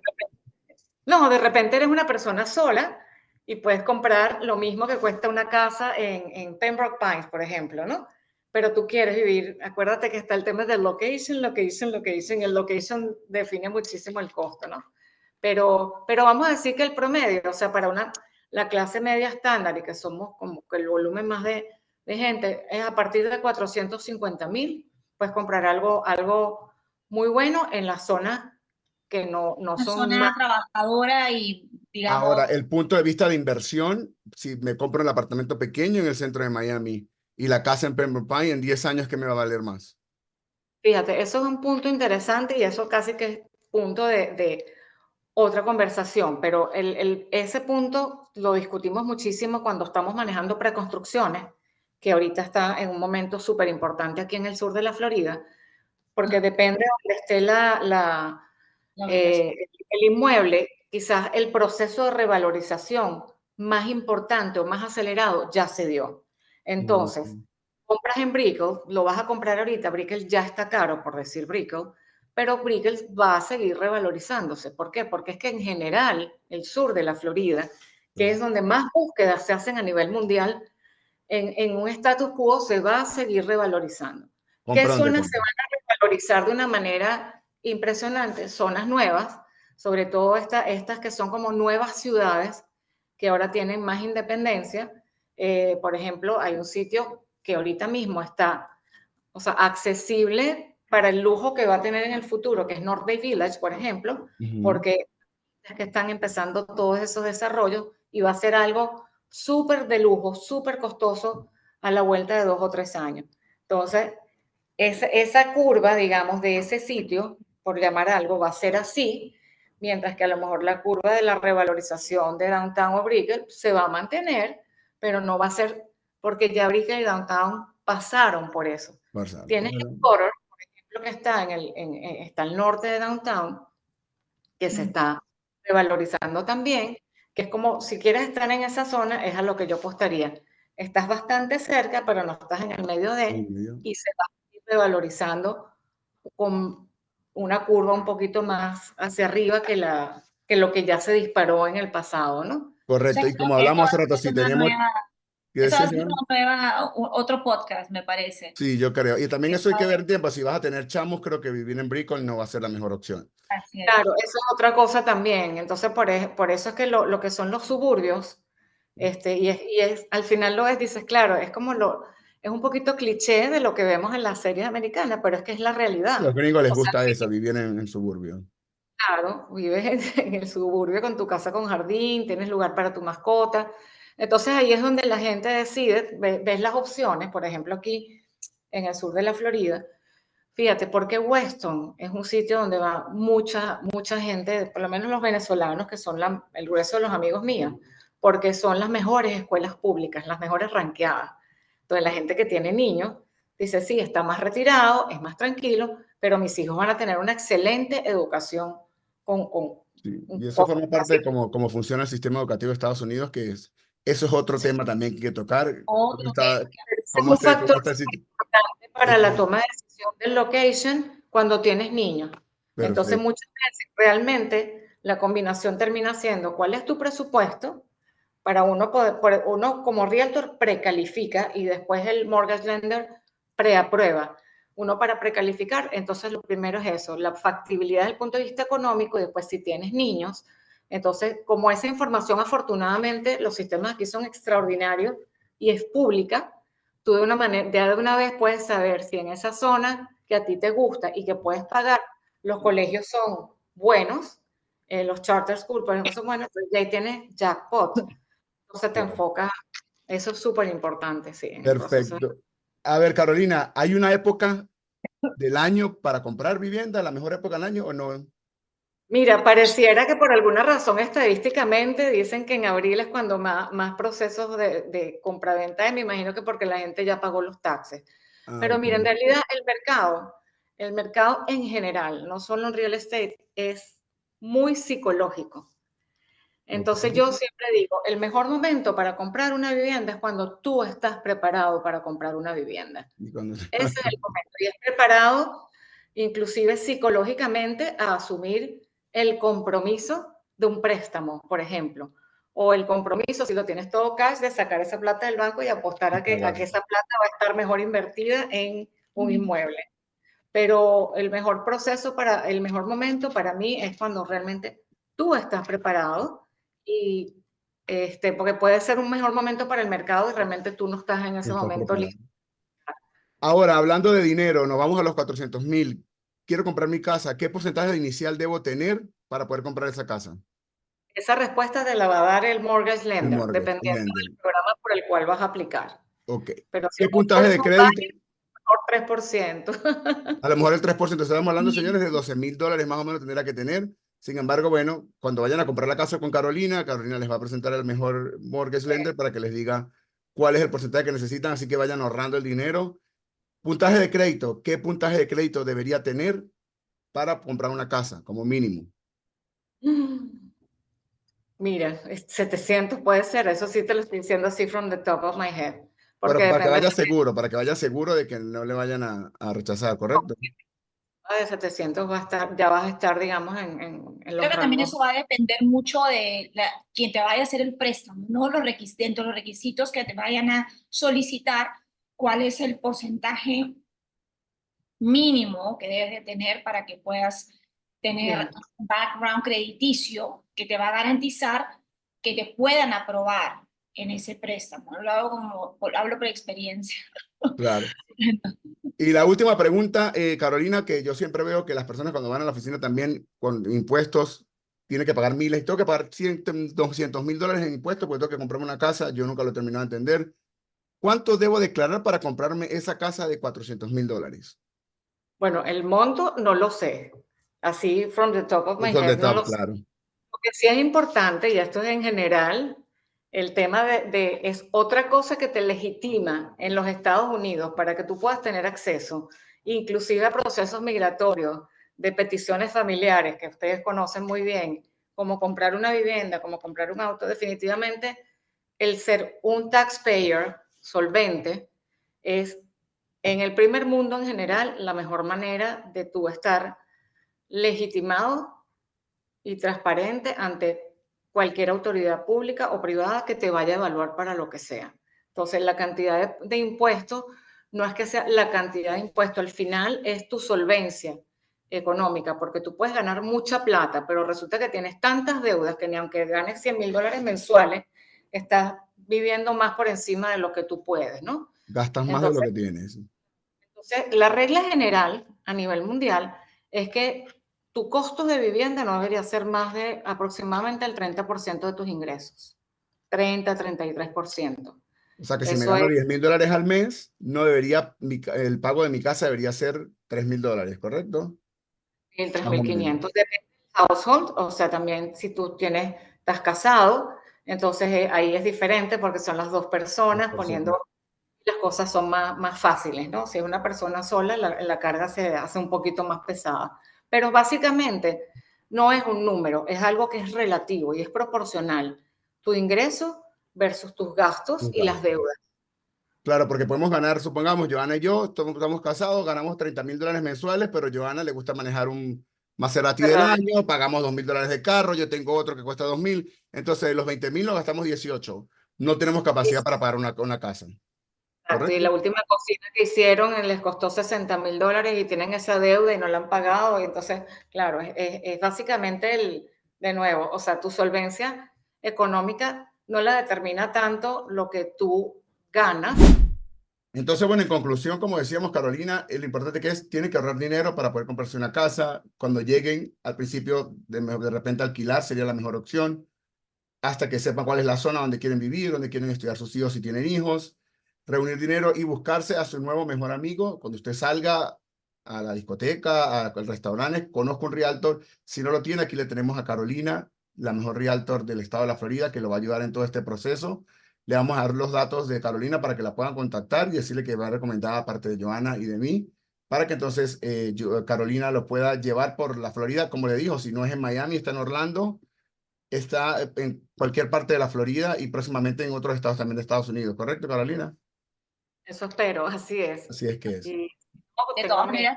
no, de repente eres una persona sola y puedes comprar lo mismo que cuesta una casa en Pembroke Pines, por ejemplo, ¿no? Pero tú quieres vivir, acuérdate que está el tema del location, el location define muchísimo el costo, ¿no? Pero vamos a decir que el promedio, o sea, para la clase media estándar y que somos como que el volumen más de gente, es a partir de 450,000, puedes comprar algo muy bueno en las zonas que no Una son más. zona trabajadora y, Ahora, digamos, el punto de vista de inversión, si me compro el apartamento pequeño en el centro de Miami y la casa en Pembroke Pines, en 10 años, ¿qué me va a valer más? Fíjate, eso es un punto interesante y eso casi que es punto de otra conversación, pero ese punto lo discutimos muchísimo cuando estamos manejando preconstrucciones, que ahorita está en un momento súper importante aquí en el sur de la Florida, porque depende de donde esté la ubicación. el inmueble, quizás el proceso de revalorización más importante o más acelerado ya se dio. Entonces, Mm. compras en Brickell, lo vas a comprar ahorita, Brickell ya está caro, por decir Brickell, pero Brickell va a seguir revalorizándose. ¿Por qué? Porque es que en general el sur de la Florida, que es donde más búsquedas se hacen a nivel mundial, en un status quo se va a seguir revalorizando. ¿Qué Compra donde zonas se compra. van a revalorizar de una manera impresionante? Zonas nuevas, sobre todo estas que son como nuevas ciudades que ahora tienen más independencia. Por ejemplo, hay un sitio que ahorita mismo está, o sea, accesible para el lujo que va a tener en el futuro, que es North Bay Village, por ejemplo, Ujú. porque es que están empezando todos esos desarrollos y va a ser algo súper de lujo, súper costoso a la vuelta de 2 o 3 años. Entonces, esa curva, digamos, de ese sitio, por llamar algo, va a ser así, mientras que a lo mejor la curva de la revalorización de Downtown o Brickell se va a mantener, pero no va a ser porque ya Brickell y Downtown pasaron por eso. Barça. Tienes el Cotter, por ejemplo, que está, está al norte de Downtown, que se está revalorizando también, que es como, si quieres estar en esa zona, es a lo que yo apostaría. Estás bastante cerca, pero no estás en el medio y se va a ir revalorizando con una curva un poquito más hacia arriba que lo que ya se disparó en el pasado, ¿no? Correcto, y como hablamos hace rato, si tenemos... ¿Qué Eso va a decía, ser señora? otro podcast, me parece. Sí, yo creo. Y también eso hay que ver tiempo. Si vas a tener chamos, creo que vivir en Brickell no va a ser la mejor opción. Así es. Claro, eso es otra cosa también. Entonces, por eso es que lo que son los suburbios, al final lo es, dices, claro, es como es un poquito cliché de lo que vemos en las series americanas, pero es que es la A realidad. los gringos les O sea, gusta eso, vivir en suburbio. claro, vives en el suburbio con tu casa con jardín, tienes lugar para tu mascota. Entonces ahí es donde la gente decide, ves las opciones, por ejemplo aquí en el sur de la Florida. Fíjate, porque Weston es un sitio donde va mucha gente, por lo menos los venezolanos, que son el grueso de los amigos míos, porque son las mejores escuelas públicas, las mejores ranqueadas. Entonces la gente que tiene niños dice, sí, está más retirado, es más tranquilo, pero mis hijos van a tener una excelente educación con Sí, un y eso poco forma parte de cómo funciona el sistema educativo de Estados Unidos, eso es otro tema también que hay que tocar. Otro tema. es un factor ¿Cómo está el sitio? importante para la toma de decisión del location cuando tienes niños. Entonces, Perfecto. muchas veces realmente la combinación termina siendo cuál es tu presupuesto para uno como realtor precalifica y después el mortgage lender preaprueba. Uno para precalificar, entonces lo primero es eso, la factibilidad desde el punto de vista económico y después si tienes niños, entonces como esa información afortunadamente los sistemas aquí son extraordinarios y es pública, tú de una manera, ya de una vez puedes saber si en esa zona que a ti te gusta y que puedes pagar, los colegios son buenos, los charter schools, por ejemplo, son buenos, entonces ya ahí tienes jackpot. Entonces te Claro. enfocas, eso es súper importante, sí, en el proceso. Perfecto. A ver, Carolina, ¿hay una época del año para comprar vivienda, la mejor época del año o no? Mira, pareciera que por alguna razón estadísticamente dicen que en abril es cuando más procesos de compraventa hay, me imagino que porque la gente ya pagó los taxes. Ah, Pero ok. mira, en realidad el mercado en general, no solo en real estate, es muy psicológico. Entonces yo siempre digo, el mejor momento para comprar una vivienda es cuando tú estás preparado para comprar una vivienda. Y cuando... Ese es el momento. Y es preparado, inclusive psicológicamente, a asumir el compromiso de un préstamo, por ejemplo. O el compromiso, si lo tienes todo cash, de sacar esa plata del banco y apostar a que esa plata va a estar mejor invertida en un inmueble. Pero el mejor el mejor momento para mí es cuando realmente tú estás preparado y porque puede ser un mejor momento para el mercado y realmente tú no estás en ese Estás momento preparado. listo. Ahora, hablando de dinero, nos vamos a los 400,000. Quiero comprar mi casa. ¿Qué porcentaje inicial debo tener para poder comprar esa casa? Esa respuesta te la va a dar el mortgage El lender, mortgage dependiendo lender. del programa por el cual vas a aplicar. Ok. Pero si ¿Qué es un puntaje de first home crédito? buyer, mejor 3%. A lo mejor el 3%. Estamos hablando, señores, de $12,000 más o menos tendrá que tener. Sin embargo, bueno, cuando vayan a comprar la casa con Carolina, Carolina les va a presentar el mejor mortgage lender para que les diga cuál es el porcentaje que necesitan, así que vayan ahorrando el dinero. Puntaje de crédito. ¿Qué puntaje de crédito debería tener para comprar una casa como mínimo? Mira, 700 puede ser, eso sí te lo estoy diciendo así from the top of my head. Pero Porque para que depende vaya seguro, para que vaya seguro de que no le vayan a rechazar, ¿correcto? de 700 ya vas a estar, digamos, en Creo los que también rangos. eso va a depender mucho de quien te vaya a hacer el préstamo, no dentro de los requisitos que te vayan a solicitar, cuál es el porcentaje mínimo que debes de tener para que puedas tener un background crediticio que te va a garantizar que te puedan aprobar en ese préstamo. Hablo por experiencia. Claro. Y la última pregunta, Carolina, que yo siempre veo que las personas cuando van a la oficina también con impuestos tienen que pagar miles. Y tengo que pagar $200,000 en impuestos porque tengo que comprarme una casa. Yo nunca lo he terminado de entender. ¿Cuánto debo declarar para comprarme esa casa de $400,000? Bueno, el monto no lo sé. Así, from the top of my Eso de head, no top, lo sé. claro. Lo que sí es importante, y esto es en general, el tema es otra cosa que te legitima en los Estados Unidos para que tú puedas tener acceso, inclusive a procesos migratorios, de peticiones familiares que ustedes conocen muy bien, como comprar una vivienda, como comprar un auto. Definitivamente el ser un taxpayer solvente es, en el primer mundo en general, la mejor manera de tú estar legitimado y transparente ante cualquier autoridad pública o privada que te vaya a evaluar para lo que sea. Entonces, la cantidad de impuestos no es que sea la cantidad de impuestos, al final es tu solvencia económica, porque tú puedes ganar mucha plata, pero resulta que tienes tantas deudas que ni aunque ganes $100,000 mensuales, estás viviendo más por encima de lo que tú puedes, ¿no? Gastas más de lo Entonces, que tienes. la regla general a nivel mundial es que tu costo de vivienda no debería ser más de aproximadamente el 30% de tus ingresos. 33%. O sea que si me Eso gano es $10,000 al mes, no debería, el pago de mi casa debería ser $3,000, ¿correcto? el tres Más mil o menos. quinientos Depende del household, o sea, también si tú estás casado, entonces ahí es diferente porque son las dos personas Personas. poniendo, las cosas son más fáciles, ¿no? Si es una persona sola, la carga se hace un poquito más pesada. Pero básicamente no es un número, es algo que es relativo y es proporcional. Tu ingreso versus tus gastos y las deudas. Claro, porque podemos ganar, supongamos, Joana y yo estamos casados, ganamos $30,000 mensuales, pero a Joana le gusta manejar un Maserati del Ferrari, año, pagamos $2,000 de carro, yo tengo otro que cuesta 2,000, entonces de los 20,000 nos gastamos 18. No tenemos capacidad para pagar una casa, exacto, y ¿correcto? la última cocina que hicieron les costó $60,000 y tienen esa deuda y no la han pagado. Y entonces, claro, es básicamente de nuevo, o sea, tu solvencia económica no la determina tanto lo que tú ganas. Entonces, bueno, en conclusión, como decíamos, Carolina, lo importante que es, tiene que ahorrar dinero para poder comprarse una casa. Cuando lleguen, al principio, de repente alquilar sería la mejor opción, hasta que sepan cuál es la zona donde quieren vivir, donde quieren estudiar sus hijos si tienen hijos, reunir dinero y buscarse a su nuevo mejor amigo. Cuando usted salga a la discoteca, al restaurante, conozca un realtor. Si no lo tiene, aquí le tenemos a Carolina, la mejor realtor del estado de la Florida, que lo va a ayudar en todo este proceso. Le vamos a dar los datos de Carolina para que la puedan contactar y decirle que va recomendada aparte de Joana y de mí, para que entonces Carolina lo pueda llevar por la Florida. Como le dijo, si no es en Miami, está en Orlando, está en cualquier parte de la Florida y próximamente en otros estados también de Estados Unidos, ¿correcto, Carolina? Eso espero, así es. Así es que es. Y De tengo todas amigos maneras,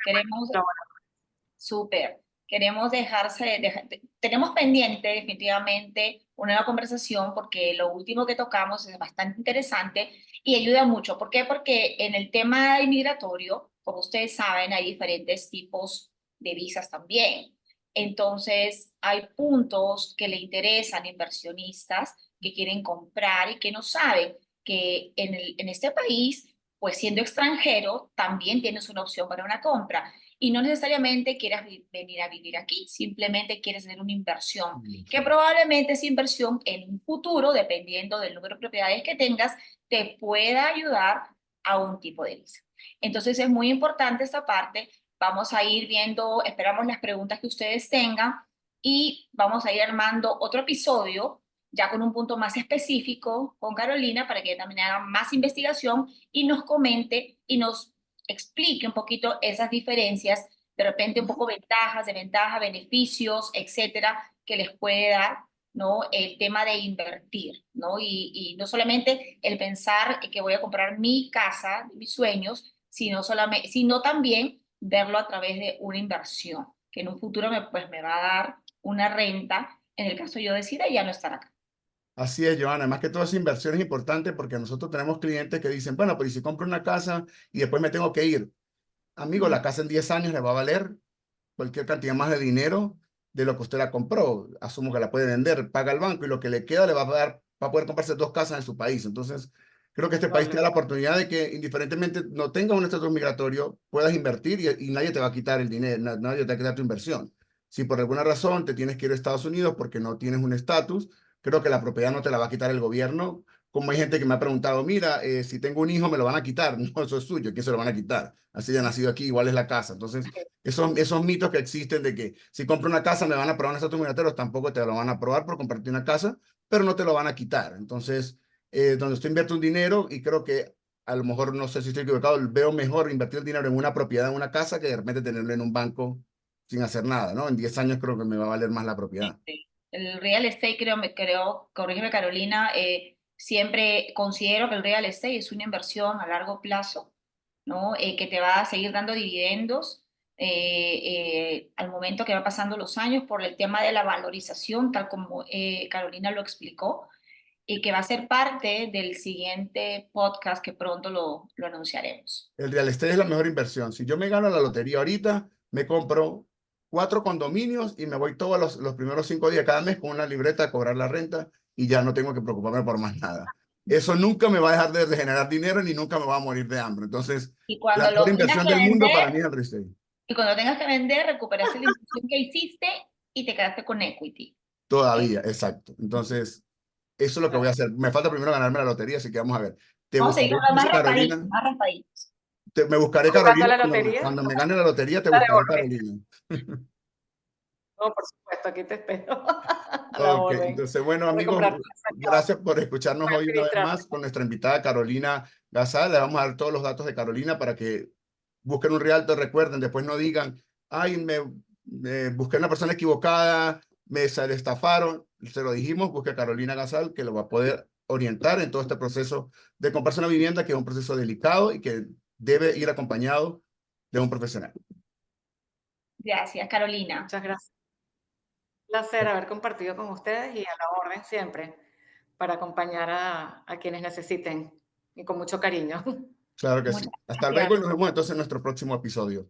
queremos súper. Queremos tenemos pendiente definitivamente una nueva conversación porque lo último que tocamos es bastante interesante y ayuda mucho. ¿Por qué? Porque en el tema inmigratorio, como ustedes saben, hay diferentes tipos de visas también. Entonces, hay puntos que le interesan a inversionistas que quieren comprar y que no saben que en este país, pues siendo extranjero, también tienes una opción para una compra y no necesariamente quieras venir a vivir aquí, simplemente quieres tener una inversión, que probablemente esa inversión en un futuro, dependiendo del número de propiedades que tengas, te pueda ayudar a un tipo de visa. Entonces es muy importante esta parte. Vamos a ir viendo, esperamos las preguntas que ustedes tengan y vamos a ir armando otro episodio ya con un punto más específico con Carolina para que ella también haga más investigación y nos comente y nos explique un poquito esas diferencias, de repente un poco ventajas, desventajas, beneficios, etcétera, que les puede dar, ¿no? El tema de invertir, ¿no? Y no solamente el pensar que voy a comprar mi casa, mis sueños, sino también verlo a través de una inversión, que en un futuro pues me va a dar una renta en el caso yo decida ya no estar acá. Así es, Joana. Además que toda esa inversión es importante porque nosotros tenemos clientes que dicen, bueno, pero ¿y si compro una casa y después me tengo que ir? Amigo, la casa en 10 años le va a valer cualquier cantidad más de dinero de lo que usted la compró. Asumo que la puede vender, paga el banco y lo que le queda le va a dar, va a poder comprarse 2 casas en su país. Entonces, creo que este país te da vale. la oportunidad de que indiferentemente no tengas un estatus migratorio, puedas invertir y nadie te va a quitar el dinero, nadie te va a quitar tu inversión. Si por alguna razón te tienes que ir a Estados Unidos porque no tienes un estatus, creo que la propiedad no te la va a quitar el gobierno como hay gente que me ha preguntado, mira, si tengo un hijo me lo van a quitar. No, eso es suyo, ¿quién se lo van a quitar? Así ya nacido aquí, igual es la casa. Entonces, esos mitos que existen de que si compro una casa me van a aprobar un estatus migratorio, tampoco te lo van a aprobar por compartir una casa, pero no te lo van a quitar. Entonces, donde usted invierte un dinero, y creo que a lo mejor, no sé si estoy equivocado, veo mejor invertir el dinero en una propiedad, en una casa, que de repente tenerlo en un banco sin hacer nada, ¿no? En 10 años creo que me va a valer más la propiedad. El real estate, corrígeme Carolina, siempre considero que el real estate es una inversión a largo plazo, ¿no? Que te va a seguir dando dividendos al momento que va pasando los años por el tema de la valorización, tal como Carolina lo explicó, y que va a ser parte del siguiente podcast que pronto lo anunciaremos. El real estate es la mejor inversión. Si yo me gano la lotería ahorita, me compro 4 condominios y me voy todos los primeros 5 días cada mes con una libreta a cobrar la renta y ya no tengo que preocuparme por más nada. Eso nunca me va a dejar de generar dinero ni nunca me va a morir de hambre. Entonces, Y la cuando mejor lo tengas inversión que del mundo para vender, mí es el real estate. y cuando tengas que vender, recuperaste la inversión que hiciste y te quedaste con equity. Todavía, exacto. Entonces, eso es lo que voy a hacer. Me falta primero ganarme la lotería, así que vamos a ver. Te Vamos a buscaré, seguir hablando más Carolina. raspadito, más raspadito. Me buscaré ¿Jugando a Carolina. la Cuando, lotería? cuando me gane la lotería, te La buscaré devolver. Carolina. No, por supuesto, aquí te espero. A la Ok, orden. entonces, bueno, Voy a amigos, comprar casa yo. gracias por escucharnos Voy a hoy una vez administrar. más con nuestra invitada Carolina Gazal. Le vamos a dar todos los datos de Carolina para que busquen un realtor. Recuerden, después no digan, ay, me busqué una persona equivocada, se le estafaron. Se lo dijimos, busque a Carolina Gazal, que lo va a poder orientar en todo este proceso de comprarse una vivienda, que es un proceso delicado y que debe ir acompañado de un profesional. Gracias, Carolina. Muchas gracias. Un placer haber compartido con ustedes y a la orden siempre para acompañar a quienes necesiten y con mucho cariño. Claro que Muchas sí. Hasta luego y gracias. nos vemos entonces en nuestro próximo episodio.